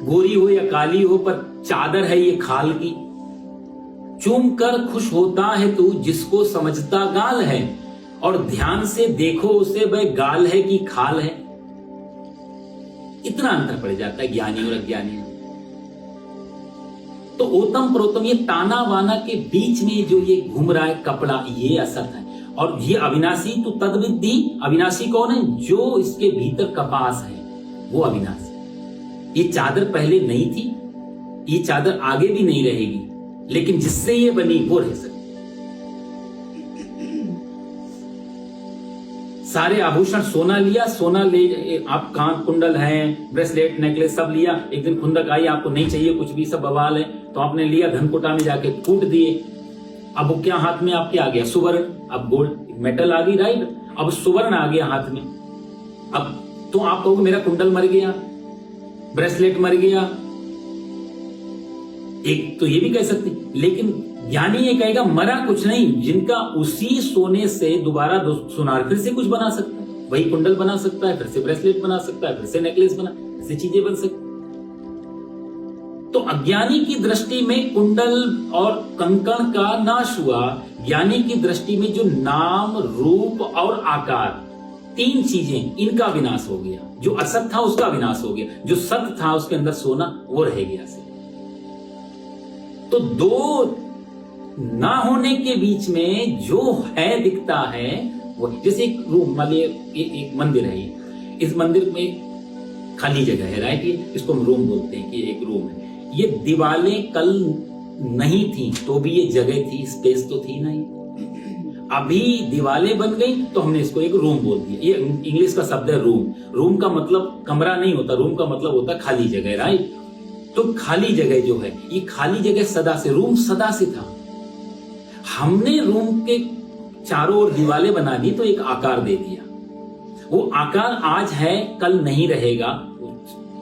गोरी हो या काली हो, पर चादर है ये खाल की। चूम कर खुश होता है तू जिसको समझता गाल है, और ध्यान से देखो उसे वह गाल है कि खाल है। इतना अंतर पड़ जाता है ज्ञानी और अज्ञानी में। तो ओतम प्रोतम, ये ताना वाना के बीच में जो ये घूम रहा है कपड़ा, ये असत है। और ये अविनाशी तो तद्विद्धि, अविनाशी कौन है? जो इसके भीतर कपास है, वो अविनाशी। ये चादर पहले नहीं थी, ये चादर आगे भी नहीं रहेगी, लेकिन जिससे ये बनी वो रह सकती। सारे आभूषण, सोना लिया, सोना ले, आप कान कुंडल हैं, ब्रेसलेट, नेकलेस सब लिया, एक दिन खुंदक आई, आपको नहीं चाहिए कुछ भी, सब बवाल है, तो आपने लिया, धनकुटा में जाके फूट दिए। अब वो क्या हाथ में आपके आ गया? सुवर्ण। अब गोल्ड मेटल आ गई, राइट, अब सुवर्ण आ गया हाथ में। अब तो आप कहोगे मेरा कुंडल मर गया, ब्रेसलेट मर गया, एक तो ये भी कह सकते, लेकिन ज्ञानी ये कहेगा मरा कुछ नहीं, जिनका उसी सोने से दोबारा सुनार फिर से कुछ बना सकता है, वही कुंडल बना सकता है, फिर से ब्रेसलेट बना सकता है, फिर से नेकलेस बना, ऐसी चीजें बन सकती। तो अज्ञानी की दृष्टि में कुंडल और कंकण का नाश हुआ, ज्ञानी की दृष्टि में जो नाम, रूप और आकार, तीन चीजें, इनका विनाश हो गया। जो असत था उसका विनाश हो गया, जो सत था उसके अंदर सोना वो रह गया। तो दो ना होने के बीच में जो है दिखता है वो, जैसे एक रूम, मान लीजिए एक मंदिर है, इस मंदिर में खाली जगह है, राइट। ये इसको हम रूम बोलते हैं कि एक रूम है। ये दीवारें कल नहीं थी तो भी ये जगह थी, स्पेस तो थी नहीं। अभी दीवारें बन गई तो हमने इसको एक रूम बोल दिया। ये इंग्लिश का शब्द है रूम। रूम का मतलब कमरा नहीं होता, रूम का मतलब होता खाली जगह, राइट। तो खाली जगह जो है, ये खाली जगह सदा से, रूम सदा से था। हमने रूम के चारों ओर दीवारें बना दी तो एक आकार दे दिया। वो आकार आज है, कल नहीं रहेगा,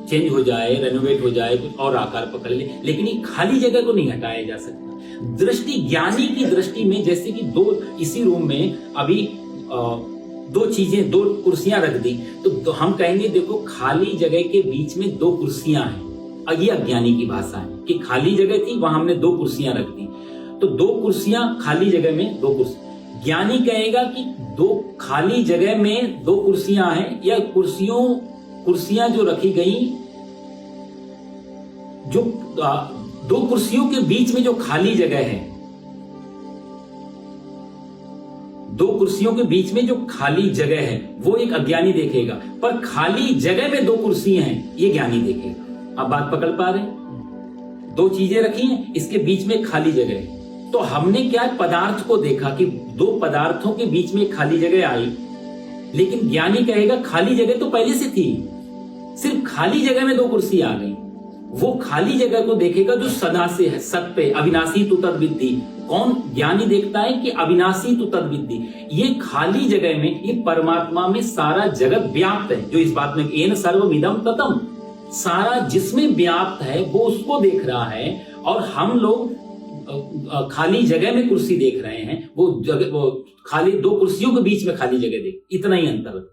चेंज हो जाए, रेनोवेट हो जाए, कुछ और आकार पकड़ ले, लेकिन ये खाली जगह को नहीं हटाया जा सकता। दृष्टि, ज्ञानी की दृष्टि में, जैसे कि दो इसी रूम में अभी दो चीजें, दो कुर्सियां रख दी तो हम कहेंगे देखो खाली जगह के बीच में दो कुर्सियां हैं। ये अज्ञानी की भाषा है कि खाली जगह थी, वहां हमने दो कुर्सियां रख दी, तो दो कुर्सियां खाली जगह में, दो कुर्सी। ज्ञानी कहेगा कि दो खाली जगह में दो कुर्सियां हैं, या कुर्सियां जो रखी गई, जो दो कुर्सियों के बीच में जो खाली जगह है, दो कुर्सियों के बीच में जो खाली जगह है वो एक अज्ञानी देखेगा, पर खाली जगह में दो कुर्सियां हैं ये ज्ञानी देखेगा। आप बात पकड़ पा रहे हैं? दो चीजें रखी हैं, इसके बीच में खाली जगह है। तो हमने क्या पदार्थ को देखा कि दो पदार्थों के बीच में खाली जगह आई, लेकिन ज्ञानी कहेगा खाली जगह तो पहले से थी, सिर्फ खाली जगह में दो कुर्सी आ गई। वो खाली जगह को देखेगा जो सदा से है, सत पे, अविनाशी तु तद्विद्धि। कौन ज्ञानी देखता है कि अविनाशी तु तद्विद्धि, ये खाली जगह में, ये परमात्मा में सारा जगत व्याप्त है। जो इस बात में येन सर्वमिदं ततम, सारा जिसमें व्याप्त है वो उसको देख रहा है, और हम लोग खाली जगह में कुर्सी देख रहे हैं। वो जगह, वो खाली दो कुर्सियों के बीच में खाली जगह देख, इतना ही अंतर।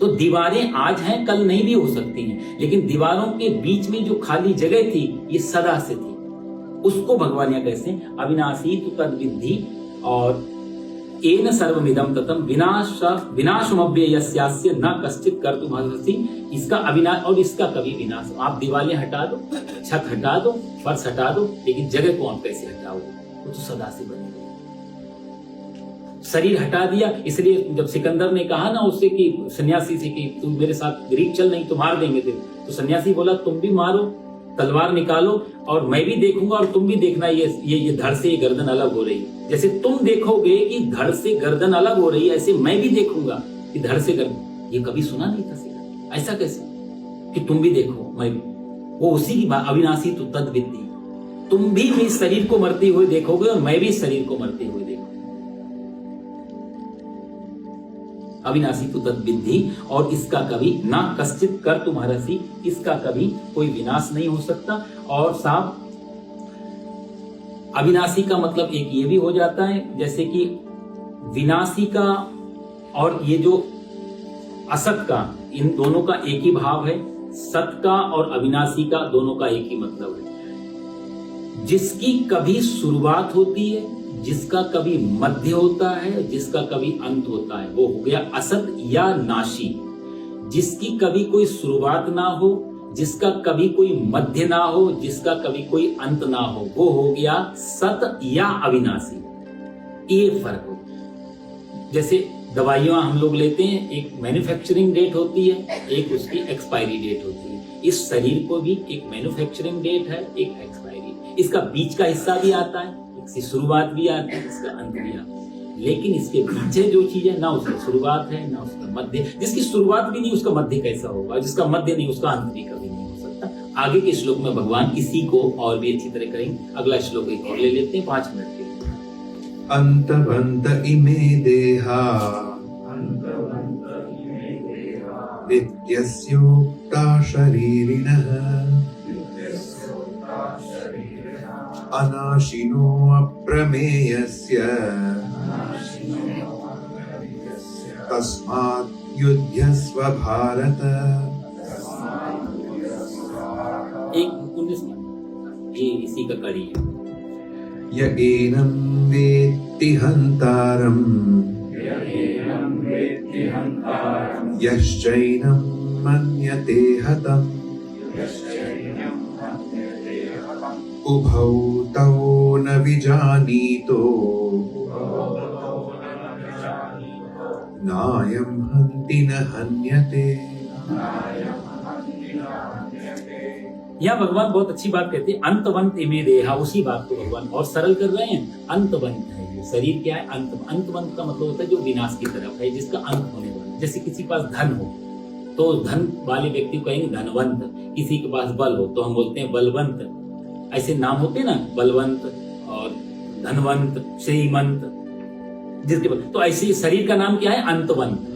तो दीवारें आज हैं, कल नहीं भी हो सकती हैं, लेकिन दीवारों के बीच में जो खाली जगह थी ये सदा से थी। उसको भगवान यहाँ कैसे, अविनाशी तु तद्विद्धि, और येन सर्वमिदं ततम विनाशमव्ययस्यास्य न कश्चित् कर्तुमर्हसि। इसका अविनाश और इसका कभी विनाश। आप दीवारें हटा दो, छत हटा दो, फर्श हटा दो, लेकिन जगह को आप कैसे हटाओगे? वो तो सदा से बनेगा। शरीर हटा दिया, इसलिए जब सिकंदर ने कहा ना उससे कि सन्यासी से कि तुम मेरे साथ ग्रीक चल, नहीं तो मार देंगे, तो सन्यासी बोला तुम भी मारो, तलवार निकालो, और मैं भी देखूंगा और तुम भी देखना, ये धड़ से ये गर्दन अलग हो रही है। जैसे तुम देखोगे कि धड़ से गर्दन अलग हो रही है, ऐसे मैं भी देखूंगा कि धड़ से गर्दन। ये कभी सुना नहीं था सिकंदर, ऐसा कैसे कि तुम भी देखो, मैं भी। वो उसी की बात, अविनाशी तु तद्विद्धि। तुम भी इस शरीर को मरते हुए देखोगे और मैं भी इस शरीर को मरते हुए देखूंगा। अविनाशी तु तद्विद्धि, और इसका कभी ना कश्चित् कर्तुमर्हसि, इसका कभी कोई विनाश नहीं हो सकता। और साफ अविनाशी का मतलब एक ये भी हो जाता है, जैसे कि विनाशी का और ये जो असत का, इन दोनों का एक ही भाव है। सत का और अविनाशी का दोनों का एक ही मतलब है। जिसकी कभी शुरुआत होती है, जिसका कभी मध्य होता है, जिसका कभी अंत होता है, वो हो गया असत या नाशी। जिसकी कभी कोई शुरुआत ना हो, जिसका कभी कोई मध्य ना हो, जिसका कभी कोई अंत ना हो, वो हो गया सत या अविनाशी। ये फर्क हो। जैसे दवाइयां हम लोग लेते हैं, एक मैन्युफैक्चरिंग डेट होती है, एक उसकी एक्सपायरी डेट होती है। इस शरीर को भी एक मैन्युफैक्चरिंग डेट है, एक एक्सपायरी। इसका बीच का हिस्सा भी आता है, इसकी शुरुआत भी आती है, इसका अंत भी आता है। लेकिन इसके पीछे जो चीज है, ना उसका शुरुआत है ना उसका मध्य। जिसकी शुरुआत भी नहीं उसका मध्य कैसा होगा, जिसका मध्य नहीं उसका अंत भी कभी नहीं हो सकता। आगे के श्लोक में भगवान इसी को और भी अच्छी तरह करेंगे। अगला श्लोक एक और ले लेते हैं, 5 मिनट के लिए। अंतवन्त इमे देहा नित्यस्योक्ता शरीरिणः अनाशिनो अप्रमेयस्य तस्मात् युध्यस्व भारत। एक 19 मिनट, ये इसी का कड़ी है। य एनं वेत्ति हन्तारम् यश्चैनं मन्यते हतम् उभौ तौ न विजानीतो नायं हन्ति न हन्यते। यहाँ भगवान बहुत अच्छी बात कहते हैं, अंतवंत इमे देहा, उसी बात को भगवान और सरल कर रहे हैं। अंतवंत है ये शरीर, क्या है? अंतवंत का मतलब होता है जो विनाश की तरफ है, जिसका अंत होने वाला। जैसे किसी के पास धन हो तो धन वाले व्यक्ति को कहेंगे धनवंत, किसी के पास बल हो तो हम बोलते हैं बलवंत। ऐसे नाम होते हैं ना, बलवंत और धनवंत, श्रीमंत, जिसके पास। तो ऐसे शरीर का नाम क्या है? अंतवंत।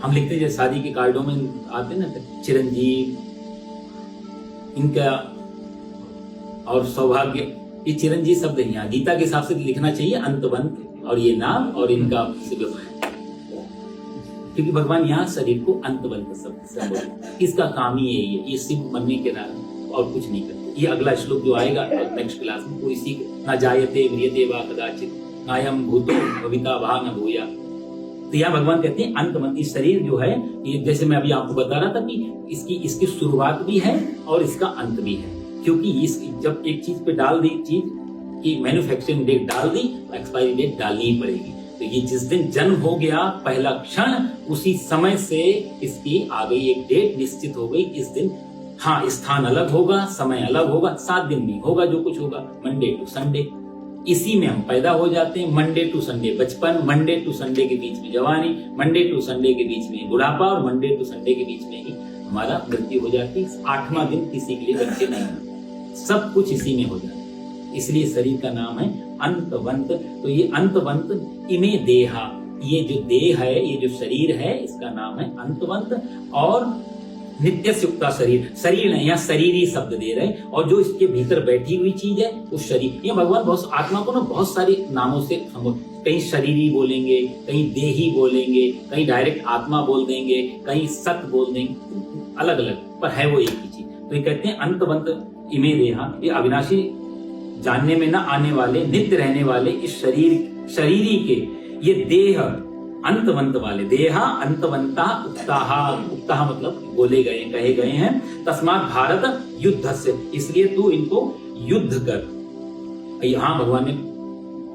हम लिखते हैं शादी के कार्डों में आते ना, चिरंजीव, इनका और सौभाग्य, ये चिरंजीव शब्द है। यहाँ गीता के हिसाब से लिखना चाहिए अंतवंत, और ये नाम और इनका, क्योंकि भगवान यहाँ शरीर को अंतवंत शब्द से बोले। इसका काम ही यही है, ये शिव मनने के नाम और कुछ नहीं करते। ये अगला श्लोक जो आएगा नेक्स्ट क्लास में, वो इसी न जायते म्रियते वा कदाचित नायम भूतो भविता वा न भूया। तो यहाँ भगवान कहते हैं अंतवंत। इस शरीर जो है, ये जैसे मैं अभी आपको बता रहा था कि इसकी शुरुआत भी है और इसका अंत भी है। क्योंकि जब एक चीज पे डाल दी, चीज की मैन्युफैक्चरिंग डेट डाल दी, एक्सपायरी डेट डालनी ही पड़ेगी। तो ये जिस दिन जन्म हो गया, पहला क्षण, उसी समय से इसकी आ गई एक डेट निश्चित हो गई। इस दिन हाँ, स्थान अलग होगा, समय अलग होगा, 7 दिन में होगा जो कुछ होगा, मंडे टू संडे। इसी में हम पैदा हो जाते हैं। मंडे टू संडे बचपन, मंडे टू संडे के बीच में जवानी, मंडे टू संडे के बीच में बुढ़ापा, और मंडे टू संडे के बीच में ही हमारा मृत्यु हो जाती है। 8वां दिन किसी के लिए बच्चे नहीं, सब कुछ इसी में हो जाता है। इसलिए शरीर का नाम है अंतवंत। तो ये अंतवंत इमे देहा, ये जो देह है, ये जो शरीर है, इसका नाम है अंतवंत। और नित्य युक्ता शरीर, शरीर नहीं, यहाँ शरीरी शब्द दे रहे हैं। और जो इसके भीतर बैठी हुई चीज है वो शरीर। ये भगवान बहुत आत्मा को ना बहुत सारे नामों से, कहीं शरीरी बोलेंगे, कहीं देही बोलेंगे, कहीं डायरेक्ट आत्मा बोल देंगे, कहीं सत बोल देंगे, अलग अलग, पर है वो एक ही चीज। तो ये कहते हैं अंतवंत इमे देहा, ये अविनाशी, जानने में न आने वाले, नित्य रहने वाले इस शरीरी के, ये देह अंतवंत वाले, देहा अंतवंता उक्ताहा, उक्ताहा मतलब बोले गए, कहे गए हैं। तस्मात् भारत युद्ध से, इसलिए तू इनको युद्ध कर। यहाँ भगवान ने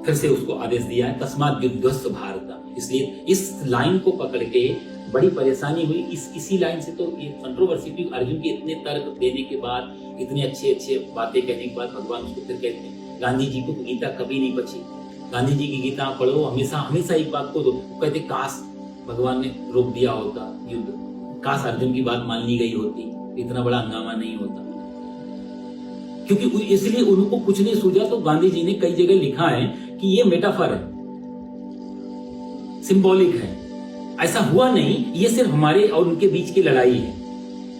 फिर से उसको आदेश दिया है, तस्मात् युद्धस्य भारत। इसलिए इस लाइन को पकड़ के बड़ी परेशानी हुई। इसी लाइन से तो ये कंट्रोवर्सी थी। अर्जुन के इतने तर्क देने के बाद, इतने अच्छे बातें कहने के बाद भगवान उसको फिर कहते हैं, गांधी जी को गीता कभी नहीं बची। गांधी जी की गीता पढ़ो, हमेशा एक बात को दो। कहते काश भगवान ने रोक दिया होता युद्ध, काश अर्जुन की बात मान ली गई होती, इतना बड़ा हंगामा नहीं होता। क्योंकि इसलिए उनको कुछ नहीं सूझा। तो गांधी जी ने कई जगह लिखा है कि ये मेटाफर है, सिंबॉलिक है, ऐसा हुआ नहीं, ये सिर्फ हमारे और उनके बीच की लड़ाई है।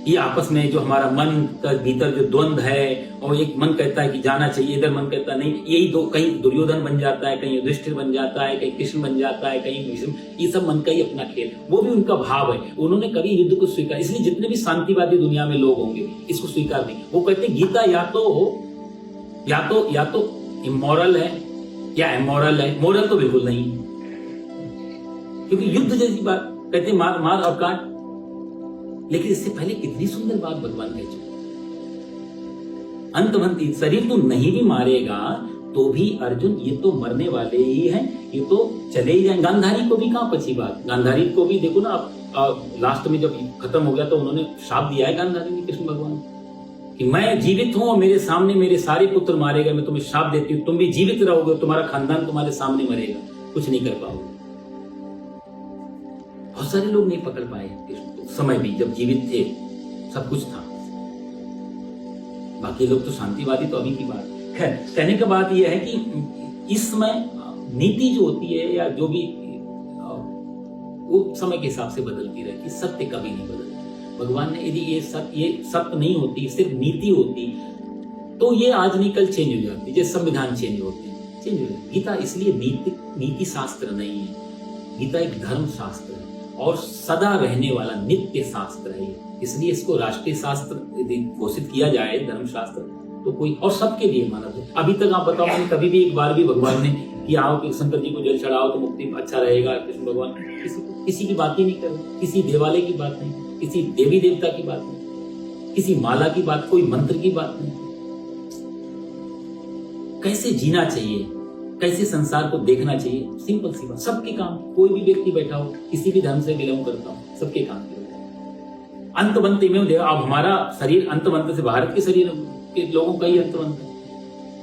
ये आपस में जो हमारा मन का भीतर जो द्वंद्व है, और एक मन कहता है कि जाना चाहिए, इधर मन कहता नहीं, यही दो, कहीं दुर्योधन बन जाता है, कहीं युधिष्ठिर बन जाता है, कहीं कृष्ण बन जाता है, कहीं भीष्म, ये सब मन का ही अपना खेल। वो भी उनका भाव है, उन्होंने कभी युद्ध को स्वीकार, इसलिए जितने भी शांतिवादी दुनिया में लोग होंगे इसको स्वीकार नहीं। वो कहते हैं गीता या तो इमोरल है या इमोरल है, मोरल तो बिल्कुल नहीं, क्योंकि युद्ध जैसी बात कहते मार और काट। लेकिन इससे पहले कितनी सुंदर बात भगवान कह चुके, अंतवंत शरीर तो नहीं भी मारेगा तो भी अर्जुन ये तो मरने वाले ही हैं, ये तो चले ही जाएंगे। गांधारी को भी कहां पची बात, गांधारी को भी देखो ना, अब लास्ट में जब खत्म हो गया तो उन्होंने शाप दिया है गांधारी ने कृष्ण भगवान कि मैं जीवित हूं और मेरे सामने मेरे सारे पुत्र मारे गए, मैं तुम्हें शाप देती हूं, तुम भी जीवित रहोगे, तुम्हारा खानदान तुम्हारे सामने मरेगा, कुछ नहीं कर पाओगे। बहुत सारे लोग नहीं पकड़ पाए कृष्ण को, समय भी जब जीवित थे सब कुछ था। बाकी लोग तो शांतिवादी, तो अभी की बात है। कहने का बात यह है कि इस समय नीति जो होती है या जो भी वो समय के हिसाब से बदलती रहती, सत्य कभी नहीं बदलता। भगवान ने यदि ये सत्य नहीं होती, सिर्फ नीति होती, तो ये आज नहीं कल चेंज हो जाती, जैसे संविधान चेंज होते हैं, चेंज हो जाती। गीता इसलिए नीति शास्त्र नहीं है, गीता एक धर्म शास्त्र है और सदा रहने वाला नित्य शास्त्र है। इसलिए इसको राष्ट्रीय शास्त्र यदि घोषित किया जाए, धर्म शास्त्र, तो कोई और सबके लिए माना जाए। अभी तक आप बताओ, मैंने कभी भी एक बार भी भगवान ने कि आओ कि शंकर जी को जल चढ़ाओ तो मुक्ति अच्छा रहेगा, कृष्ण भगवान किसी की बात ही नहीं कर रहे, किसी देवालय की बात नहीं, किसी देवी देवता की बात नहीं, किसी माला की बात, कोई मंत्र की बात नहीं। कैसे जीना चाहिए, कैसे संसार को देखना चाहिए, सिंपल सी बात। सबके काम, कोई भी व्यक्ति बैठा हो, किसी भी धर्म से बिलोंग करता हो, सबके काम किए। अंत बनते में देखा, अब हमारा शरीर अंत बनते से भारत के शरीर के लोगों का ही अंत बनता है,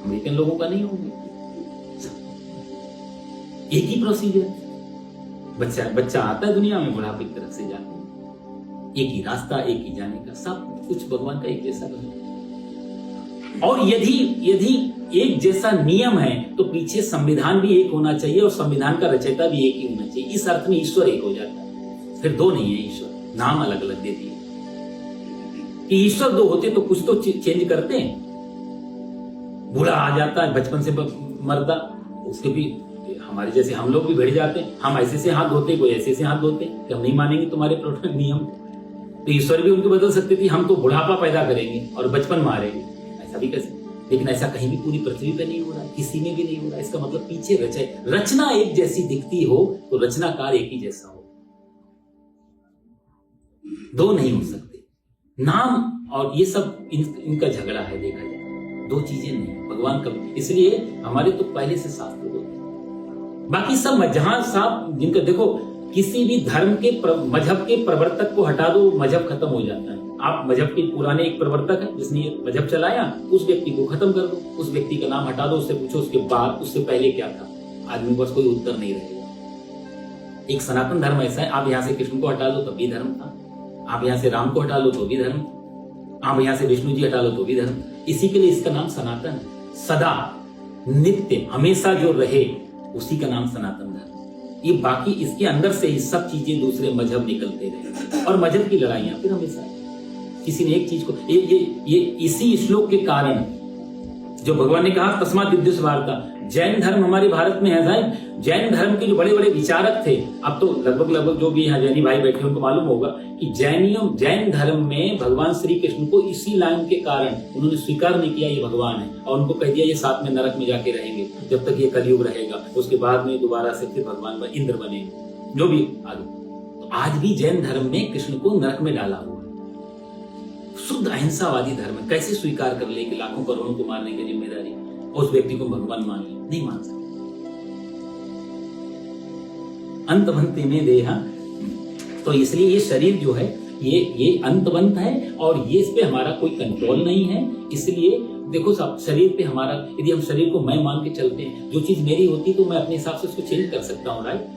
अमेरिकन लोगों का नहीं होगा। एक ही प्रोसीजर, बच्चा आता है दुनिया में, बुढ़ापे की तरफ से जाता है, एक ही रास्ता, एक ही जाने का, सब कुछ भगवान का एक जैसा बना। और यदि एक जैसा नियम है तो पीछे संविधान भी एक होना चाहिए और संविधान का रचयिता भी एक ही होना चाहिए। इस अर्थ में ईश्वर एक हो जाता है, फिर दो नहीं है ईश्वर, नाम अलग अलग दे दिए। कि ईश्वर दो होते तो कुछ तो चेंज करते हैं। बूढ़ा आ जाता है बचपन से मरदा, उसके भी हमारे जैसे हम लोग भी भिड़ जाते हैं, हम ऐसे से हाथ धोते, कोई ऐसे से हाथ धोते, कि हम नहीं मानेंगे तुम्हारे प्रोटोकॉल नियम। तो ईश्वर भी उनको बदल सकते थे, हम तो बुढ़ापा पैदा करेंगे और बचपन मारेंगे, ऐसा भी कैसे। लेकिन ऐसा कहीं भी पूरी पृथ्वी पे नहीं हो रहा, किसी में भी नहीं हो रहा। इसका मतलब पीछे रचना एक जैसी दिखती हो तो रचनाकार एक ही जैसा हो, दो नहीं हो सकते। नाम और ये सब इनका झगड़ा है, देखा जाए दो चीजें नहीं, भगवान का। इसलिए हमारे तो पहले से शास्त्र होते हैं, बाकी सब जहां साहब जिनका देखो, किसी भी धर्म के मजहब के प्रवर्तक को हटा दो, मजहब खत्म हो जाता है। आप मजहब के पुराने एक प्रवर्तक है जिसने ये मजहब चलाया, उस व्यक्ति को खत्म कर दो, उस व्यक्ति का नाम हटा दो, उससे पूछो उसके बाद, उससे पहले क्या था, आदमी के पास कोई उत्तर नहीं रहेगा। एक सनातन धर्म ऐसा है, आप यहां से कृष्ण को हटा लो तब भी धर्म था, आप यहां से राम को हटा लो तो भी धर्म, आप यहां से विष्णु जी हटा लो तो भी धर्म। इसी के लिए इसका नाम सनातन है, सदा नित्य हमेशा जो रहे उसी का नाम सनातन धर्म। ये बाकी इसके अंदर से ही सब चीजें दूसरे मजहब निकलते रहे, और मजहब की लड़ाइयां फिर हमेशा किसी ने एक चीज को ये इसी श्लोक के कारण जो भगवान ने कहा तस्मात् विद्युष वार्ता, जैन धर्म हमारे भारत में है साहब। जैन धर्म के जो बड़े बड़े विचारक थे, अब तो लगभग जो भी यहाँ जैनी भाई बैठे उनको मालूम होगा कि जैन धर्म में भगवान श्री कृष्ण को इसी लाइन के कारण उन्होंने स्वीकार नहीं किया ये भगवान है, और उनको कह दिया ये साथ में नरक में जाके रहेंगे जब तक ये कलयुग रहेगा, उसके बाद में दोबारा से फिर भगवान इंद्र बनेंगे, जो भी आगे। तो आज भी जैन धर्म में कृष्ण को नरक में डाला हुआ, शुद्ध अहिंसावादी धर्म है। कैसे स्वीकार कर ले कि लाखों करोड़ों को मारने की जिम्मेदारी उस व्यक्ति को भगवान मान ले? नहीं मान सकते। अंत बनते में देहा, तो इसलिए ये शरीर जो है ये अंतबंत है, और ये इस पे हमारा कोई कंट्रोल नहीं है। इसलिए देखो सब शरीर पे हमारा, यदि हम शरीर को मैं मान के चलते हैं, जो चीज मेरी होती तो मैं अपने हिसाब से उसको चेंज कर सकता हूँ, राइट।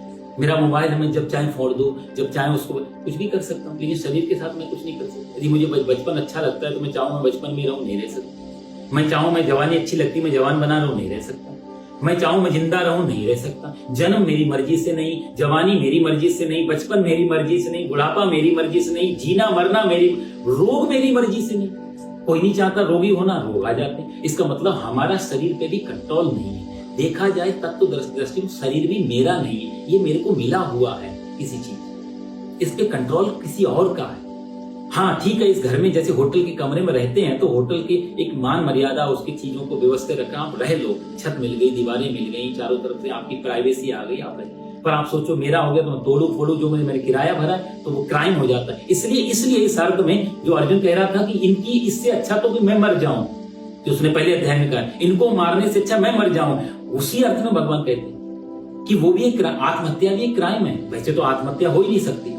मेरा मोबाइल है, मैं जब चाहे फोड़ दो, जब चाहे उसको कुछ भी कर सकता हूँ, लेकिन शरीर के साथ मैं कुछ नहीं कर सकता। यदि मुझे बचपन अच्छा लगता है तो मैं चाहूँ मैं बचपन में रहूं, नहीं रह सकता। मैं चाहूँ मैं जवानी अच्छी लगती मैं जवान बना रहूं, नहीं रह सकता। मैं चाहूँ मैं जिंदा रहूं, नहीं रह सकता। जन्म मेरी मर्जी से नहीं, जवानी मेरी मर्जी से नहीं, बचपन मेरी मर्जी से नहीं, बुढ़ापा मेरी मर्जी से नहीं, जीना मरना रोग मेरी मर्जी से नहीं। कोई नहीं चाहता रोगी होना, रोग आ जाते हैं। इसका मतलब हमारा शरीर पे भी कंट्रोल नहीं है। देखा जाए तत्व दृष्टि में शरीर भी मेरा नहीं है, ये मेरे को मिला हुआ है किसी चीज, इसके कंट्रोल किसी और का है। हाँ ठीक है, इस घर में जैसे होटल के कमरे में रहते हैं तो होटल के एक मान मर्यादा, उसकी चीजों को व्यवस्थित रखा, आप रह लो, छत मिल गई, दीवारें मिल गई, चारों तरफ से आपकी प्राइवेसी आ गई, आप रहे। पर आप सोचो मेरा हो गया तो मैं तोड़ू फोड़ू, जो मैंने किराया भरा है तो वो क्राइम हो जाता है। इसलिए इस अर्थ में जो अर्जुन कह रहा था कि इनकी इससे अच्छा तो कि मैं मर जाऊं, जो उसने पहले अध्याय में कहा, इनको मारने से अच्छा मैं मर जाऊं, उसी अर्थ में भगवान कहते हैं कि वो भी एक आत्महत्या भी एक क्राइम है। वैसे तो आत्महत्या हो ही नहीं सकती,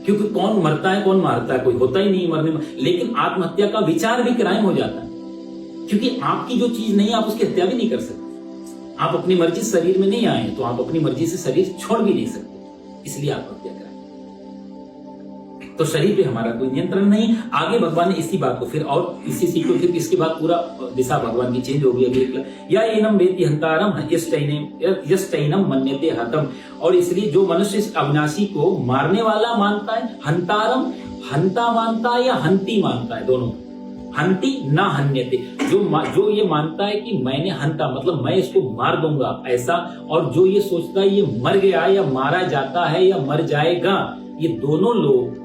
क्योंकि कौन मरता है कौन मारता है, कोई होता ही नहीं मरने में। लेकिन आत्महत्या का विचार भी क्राइम हो जाता है, क्योंकि आपकी जो चीज नहीं है आप उसकी हत्या भी नहीं कर सकते। आप अपनी मर्जी शरीर में नहीं आए तो आप अपनी मर्जी से शरीर छोड़ भी नहीं सकते, इसलिए आत्महत्या कराएं। तो शरीर पे हमारा कोई नियंत्रण नहीं। आगे भगवान ने इसी बात को फिर और इसी सीखो, फिर इसके बाद पूरा दिशा भगवान की चेंज हो गई अगले, या एनम वेति हंतारम यष्टैनम मन्यते हतम। और इसलिए जो मनुष्य इस अविनाशी को मारने वाला मानता है, हंतारम हंता मानता है या हंती मानता है, दोनों, हंती ना हन्यते, जो ये मानता है कि मैंने हंता मतलब मैं इसको मार दूंगा ऐसा, और जो ये सोचता है ये मर गया या मारा जाता है या मर जाएगा, ये दोनों लोग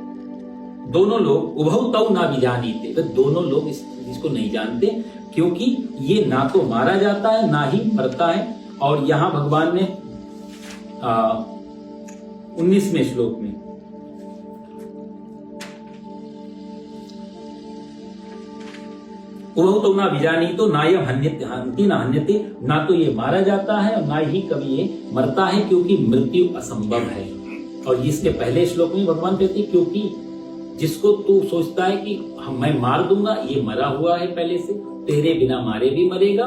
उभौ तौ ना विजानीते, तो दोनों लोग इसको नहीं जानते, क्योंकि ये ना तो मारा जाता है ना ही मरता है। और यहां भगवान ने 19वें श्लोक में उभौ तो ना विजानी तो ना यह हन्यते हन्ति ना हन्यते, ना तो ये मारा जाता है और ना ही कभी ये मरता है, क्योंकि मृत्यु असंभव है। और इसके पहले श्लोक में भगवान कहते हैं क्योंकि जिसको तू सोचता है कि मैं मार दूंगा, ये मरा हुआ है पहले से, तेरे बिना मारे भी मरेगा।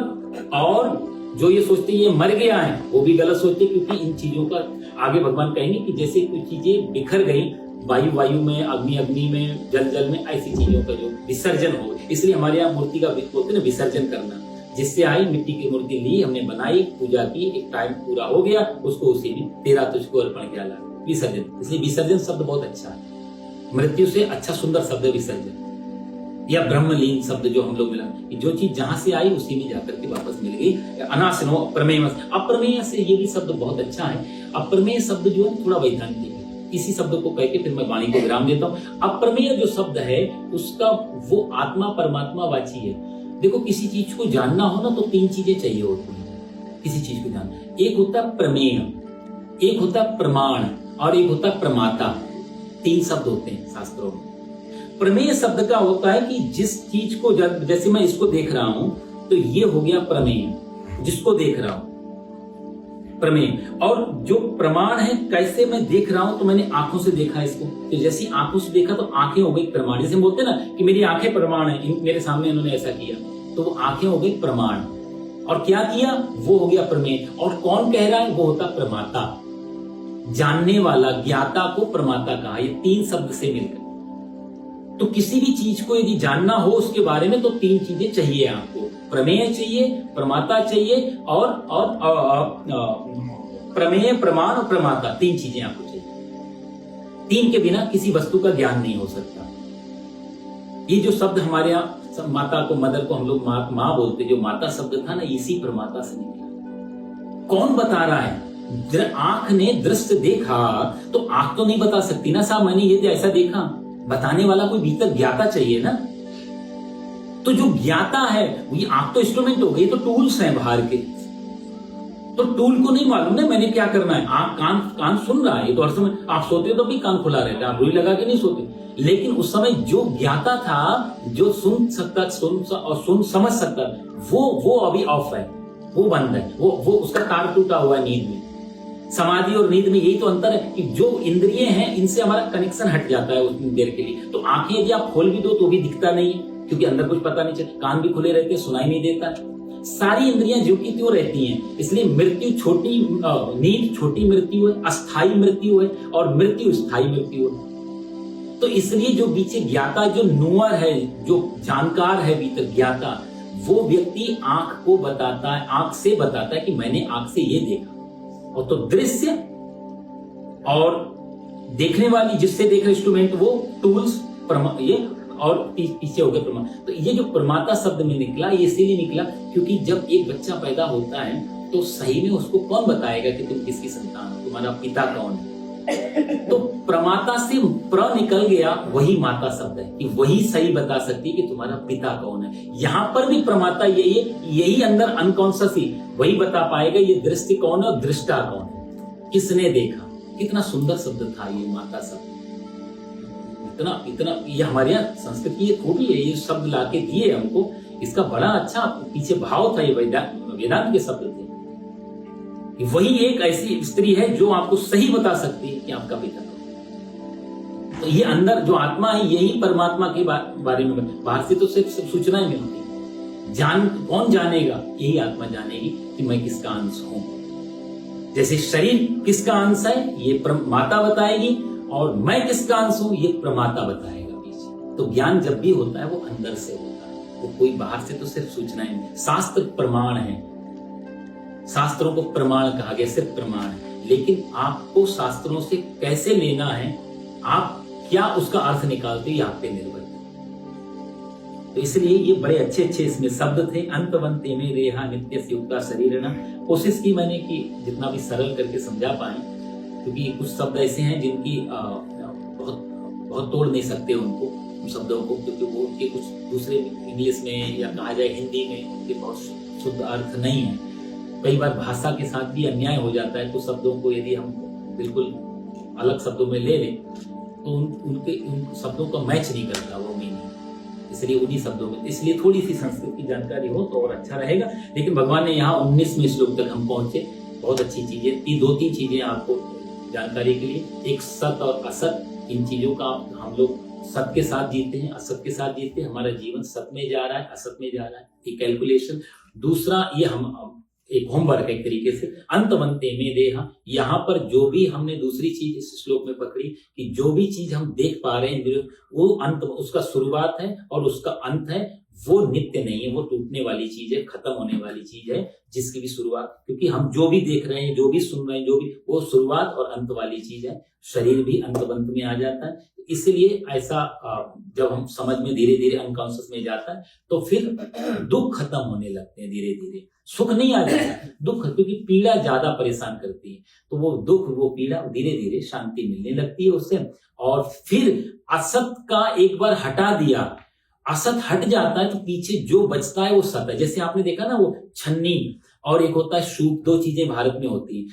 और जो ये सोचते ये मर गया है वो भी गलत सोचते, क्योंकि इन चीजों का आगे भगवान कहेंगे कि जैसे कुछ चीजें बिखर गई वायु वायु में, अग्नि अग्नि में, जल जल में, ऐसी चीजों का जो विसर्जन हो, इसलिए हमारे यहाँ मूर्ति का बोलते ना विसर्जन करना। जिससे आई मिट्टी की मूर्ति ली, हमने बनाई, पूजा की, एक टाइम पूरा हो गया, उसको उसी में तेरा तुझको अर्पण किया, विसर्जन। इसलिए विसर्जन शब्द बहुत अच्छा है, मृत्यु से अच्छा सुंदर शब्द है विसर्जन, या ब्रह्मलीन शब्द जो हम लोग मिला, जो चीज जहां से आई उसी में जाकर के वापस मिल गई। अनासनो अप्रमेय, अप्रमेय से ये भी शब्द बहुत अच्छा है। अप्रमेय शब्द जो है थोड़ा वैधानिक है, इसी शब्द को कह के फिर मैं वाणी को विराम देता हूँ। अप्रमेय जो शब्द है उसका वो आत्मा परमात्मा वाची है। देखो किसी चीज को जानना हो ना तो तीन चीजें चाहिए होती हैं किसी चीज को जानना। एक होता है प्रमेय, एक होता है प्रमाण और एक होता है प्रमाता। तीन शब्द होते हैं शास्त्रों में। प्रमेय शब्द का होता है कि जिस चीज को जैसे मैं इसको देख रहा हूं तो ये हो गया प्रमेय, जिसको देख रहा हूं प्रमेय। और जो प्रमाण है कैसे मैं देख रहा हूं, तो मैंने आंखों से देखा इसको, तो जैसी आंखों से देखा तो आंखें हो गई प्रमाण। जैसे बोलते ना कि मेरी आंखें प्रमाण है, मेरे सामने इन्होंने ऐसा किया, तो वो आंखें हो गई प्रमाण। और क्या किया वो हो गया प्रमेय। और कौन कह रहा है वो होता प्रमाता, जानने वाला, ज्ञाता को प्रमाता कहा। ये तीन शब्द से मिलकर। तो किसी भी चीज को यदि जानना हो उसके बारे में तो तीन चीजें चाहिए आपको, प्रमेय चाहिए, प्रमाता चाहिए और प्रमेय, प्रमाण और प्रमाता, तीन चीजें आपको चाहिए। तीन के बिना किसी वस्तु का ज्ञान नहीं हो सकता। ये जो शब्द हमारे यहाँ माता को, मदर को हम लोग माँ बोलते, जो माता शब्द था ना, इसी प्रमाता से निकला। कौन बता रहा है? आंख ने दृश्य देखा तो आंख तो नहीं बता सकती ना साहब मैंने ये ऐसा देखा, बताने वाला कोई भीतर ज्ञाता चाहिए ना। तो जो ज्ञाता है ये आंख तो इंस्ट्रूमेंट हो गई, तो टूल्स हैं बाहर के, तो टूल को नहीं मालूम ना मैंने क्या करना है। आंख कान सुन रहा है, तो हर समय आप सोते हो तो भी कान खुला रहता है, आप रुई लगा के नहीं सोते। लेकिन उस समय जो ज्ञाता था, जो सुन सकता, सुन समझ सकता, वो अभी ऑफ है, वो बंद है, वो उसका तार टूटा हुआ है नींद में। समाधि और नींद में यही तो अंतर है कि जो इंद्रिय हैं इनसे हमारा कनेक्शन हट जाता है उस देर के लिए। तो आंखें यदि आप खोल भी दो तो भी दिखता नहीं है, क्योंकि अंदर कुछ पता नहीं चलता। कान भी खुले रहते, सुनाई नहीं देता। सारी इंद्रियां जो की त्यों रहती हैं। इसलिए मृत्यु छोटी, नींद छोटी मृत्यु है, अस्थायी मृत्यु है, और मृत्यु स्थायी मृत्यु है। तो इसलिए जो पीछे ज्ञाता, जो नूअर है, जो जानकार है भीतर ज्ञाता, वो व्यक्ति आंख को बताता है, आंख से बताता है कि मैंने आंख से ये देखा। और तो दृश्य और देखने वाली, जिससे देख रहे इंस्ट्रूमेंट, वो टूल्स ये, और पीछे हो गए प्रमाण। तो ये जो प्रमाता शब्द में निकला, ये इसीलिए निकला क्योंकि जब एक बच्चा पैदा होता है तो सही में उसको कौन बताएगा कि तुम किसकी संतान हो, तुम्हारा पिता कौन है। तो प्रमाता से प्र निकल गया, वही माता शब्द है कि वही सही बता सकती है कि तुम्हारा पिता कौन है। यहां पर भी प्रमाता यही अंदर अनकॉन्शियस ही वही बता पाएगा ये दृष्टि कौन है और दृष्टा कौन है, किसने देखा। कितना सुंदर शब्द था ये माता शब्द, इतना ये हमारे यहाँ संस्कृत की ये खूबी है, ये शब्द लाके दिए हमको। इसका बड़ा अच्छा पीछे भाव था, ये वेदांत के शब्द थे। वही एक ऐसी स्त्री है जो आपको सही बता सकती है कि आपका पिता कौन। तो ये अंदर जो आत्मा है यही परमात्मा के बारे में, बाहर से तो सिर्फ सूचनाएं मिलती है। कौन जानेगा? यही आत्मा जानेगी कि मैं किसका अंश हूं। जैसे शरीर किसका अंश है ये माता बताएगी, और मैं किसका अंश हूं ये प्रमाता बताएगा पीछे। तो ज्ञान जब भी होता है वो अंदर से होता है, वो कोई बाहर से तो सिर्फ सूचनाएं नहीं। शास्त्र प्रमाण है, शास्त्रों को प्रमाण कहा गया, सिर्फ प्रमाण है। लेकिन आपको शास्त्रों से कैसे लेना है, आप क्या उसका अर्थ निकालते हैं, आप पे निर्भर है। तो इसलिए ये बड़े अच्छे इसमें शब्द थे। अंतवंते में रेहा नित्य युक्ता शरीर न। कोशिश की मैंने कि जितना भी सरल करके समझा पाए, क्योंकि कुछ शब्द ऐसे हैं जिनकी बहुत तोड़ नहीं सकते उनको, उन शब्दों को, क्योंकि वो उनके कुछ दूसरे इंग्लिश में या कहा जाए हिंदी में उनके बहुत शुद्ध अर्थ नहीं है। कई बार भाषा के साथ भी अन्याय हो जाता है, तो शब्दों को यदि हम बिल्कुल अलग शब्दों में ले लें तो उन शब्दों का मैच नहीं करता वो मीनिंग। इसलिए उन्हीं शब्दों में, इसलिए थोड़ी सी संस्कृत की जानकारी हो तो और अच्छा रहेगा। लेकिन भगवान ने यहाँ 19वें श्लोक तक हम पहुंचे, बहुत अच्छी चीजें, 2-3 चीजें आपको जानकारी के लिए, एक सत और असत, इन चीजों का हम लोग सत के साथ जीते हैं, असत के साथ जीते हैं, हमारा जीवन सत में जा रहा है, असत में जा रहा है, ये कैलकुलेशन। दूसरा, ये हम एक होमवर्क एक तरीके से, अंतवंते में देहा, यहाँ पर जो भी हमने दूसरी चीज इस श्लोक में पकड़ी कि जो भी चीज हम देख पा रहे हैं वो अंत, उसका शुरुआत है और उसका अंत है, वो नित्य नहीं है, वो टूटने वाली चीज है, खत्म होने वाली चीज है, जिसकी भी शुरुआत, क्योंकि हम जो भी देख रहे हैं, जो भी सुन रहे हैं, जो भी, वो शुरुआत और अंत वाली चीज है। शरीर भी अंत में आ जाता है, इसलिए ऐसा जब हम समझ में धीरे धीरे अनकॉन्शियस में जाता है तो फिर दुख खत्म होने लगते हैं धीरे धीरे, सुख नहीं आ जाता, दुख, क्योंकि पीड़ा ज्यादा परेशान करती है, तो वो दुख, वो पीड़ा धीरे धीरे शांति मिलने लगती है उससे। और फिर असत का एक बार हटा दिया, असत हट जाता है तो पीछे जो बचता है वो सत है। जैसे आपने देखा ना, वो छन्नी और एक होता है सूप, 2 चीजें भारत में होती है।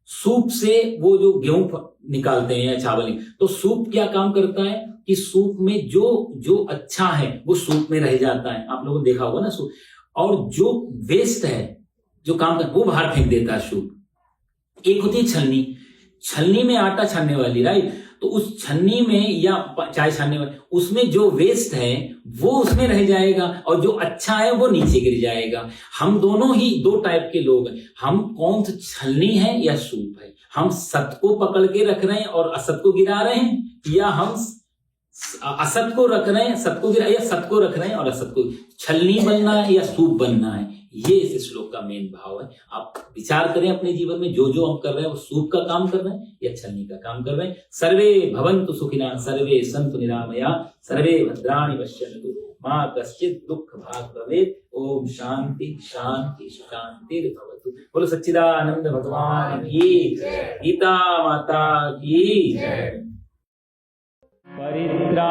सूप से वो जो गेहूं निकालते हैं या चावल, तो सूप क्या काम करता है कि सूप में जो अच्छा है वो सूप में रह जाता है, आप लोगों ने देखा होगा ना सूप, और जो वेस्ट है, जो काम कर, वो बाहर फेंक देता है सूप। एक होती है छलनी, छलनी में आटा छानने वाली, राइट, तो उस छन्नी में या चाय छानने वाली, उसमें जो वेस्ट है वो उसमें रह जाएगा और जो अच्छा है वो नीचे गिर जाएगा। हम दोनों ही 2 टाइप के लोग हैं, हम कौन सा छलनी है या सूप है, हम सत को पकड़ के रख रहे हैं और असत को गिरा रहे हैं, या हम असत को रख रहे हैं, सत को गिरा, या सत को रख रहे हैं और असत को, छलनी बनना है या सूप बनना है, ये इस श्लोक का मेन भाव है। आप विचार करें अपने जीवन में, जो जो हम कर रहे हैं वो सूप का काम कर रहे हैं या छलनी का काम कर रहे हैं। सर्वे भवन्तु सुखिनः, सर्वे सन्तु निरामया, सर्वे भद्राणि पश्यन्तु मा कश्चित् दुःख भाग् भवेत्। ओम शांति शांति शांतिर्भवतु। बोलो सच्चिदानंद भगवान की, गीता माता की। परित्राणाय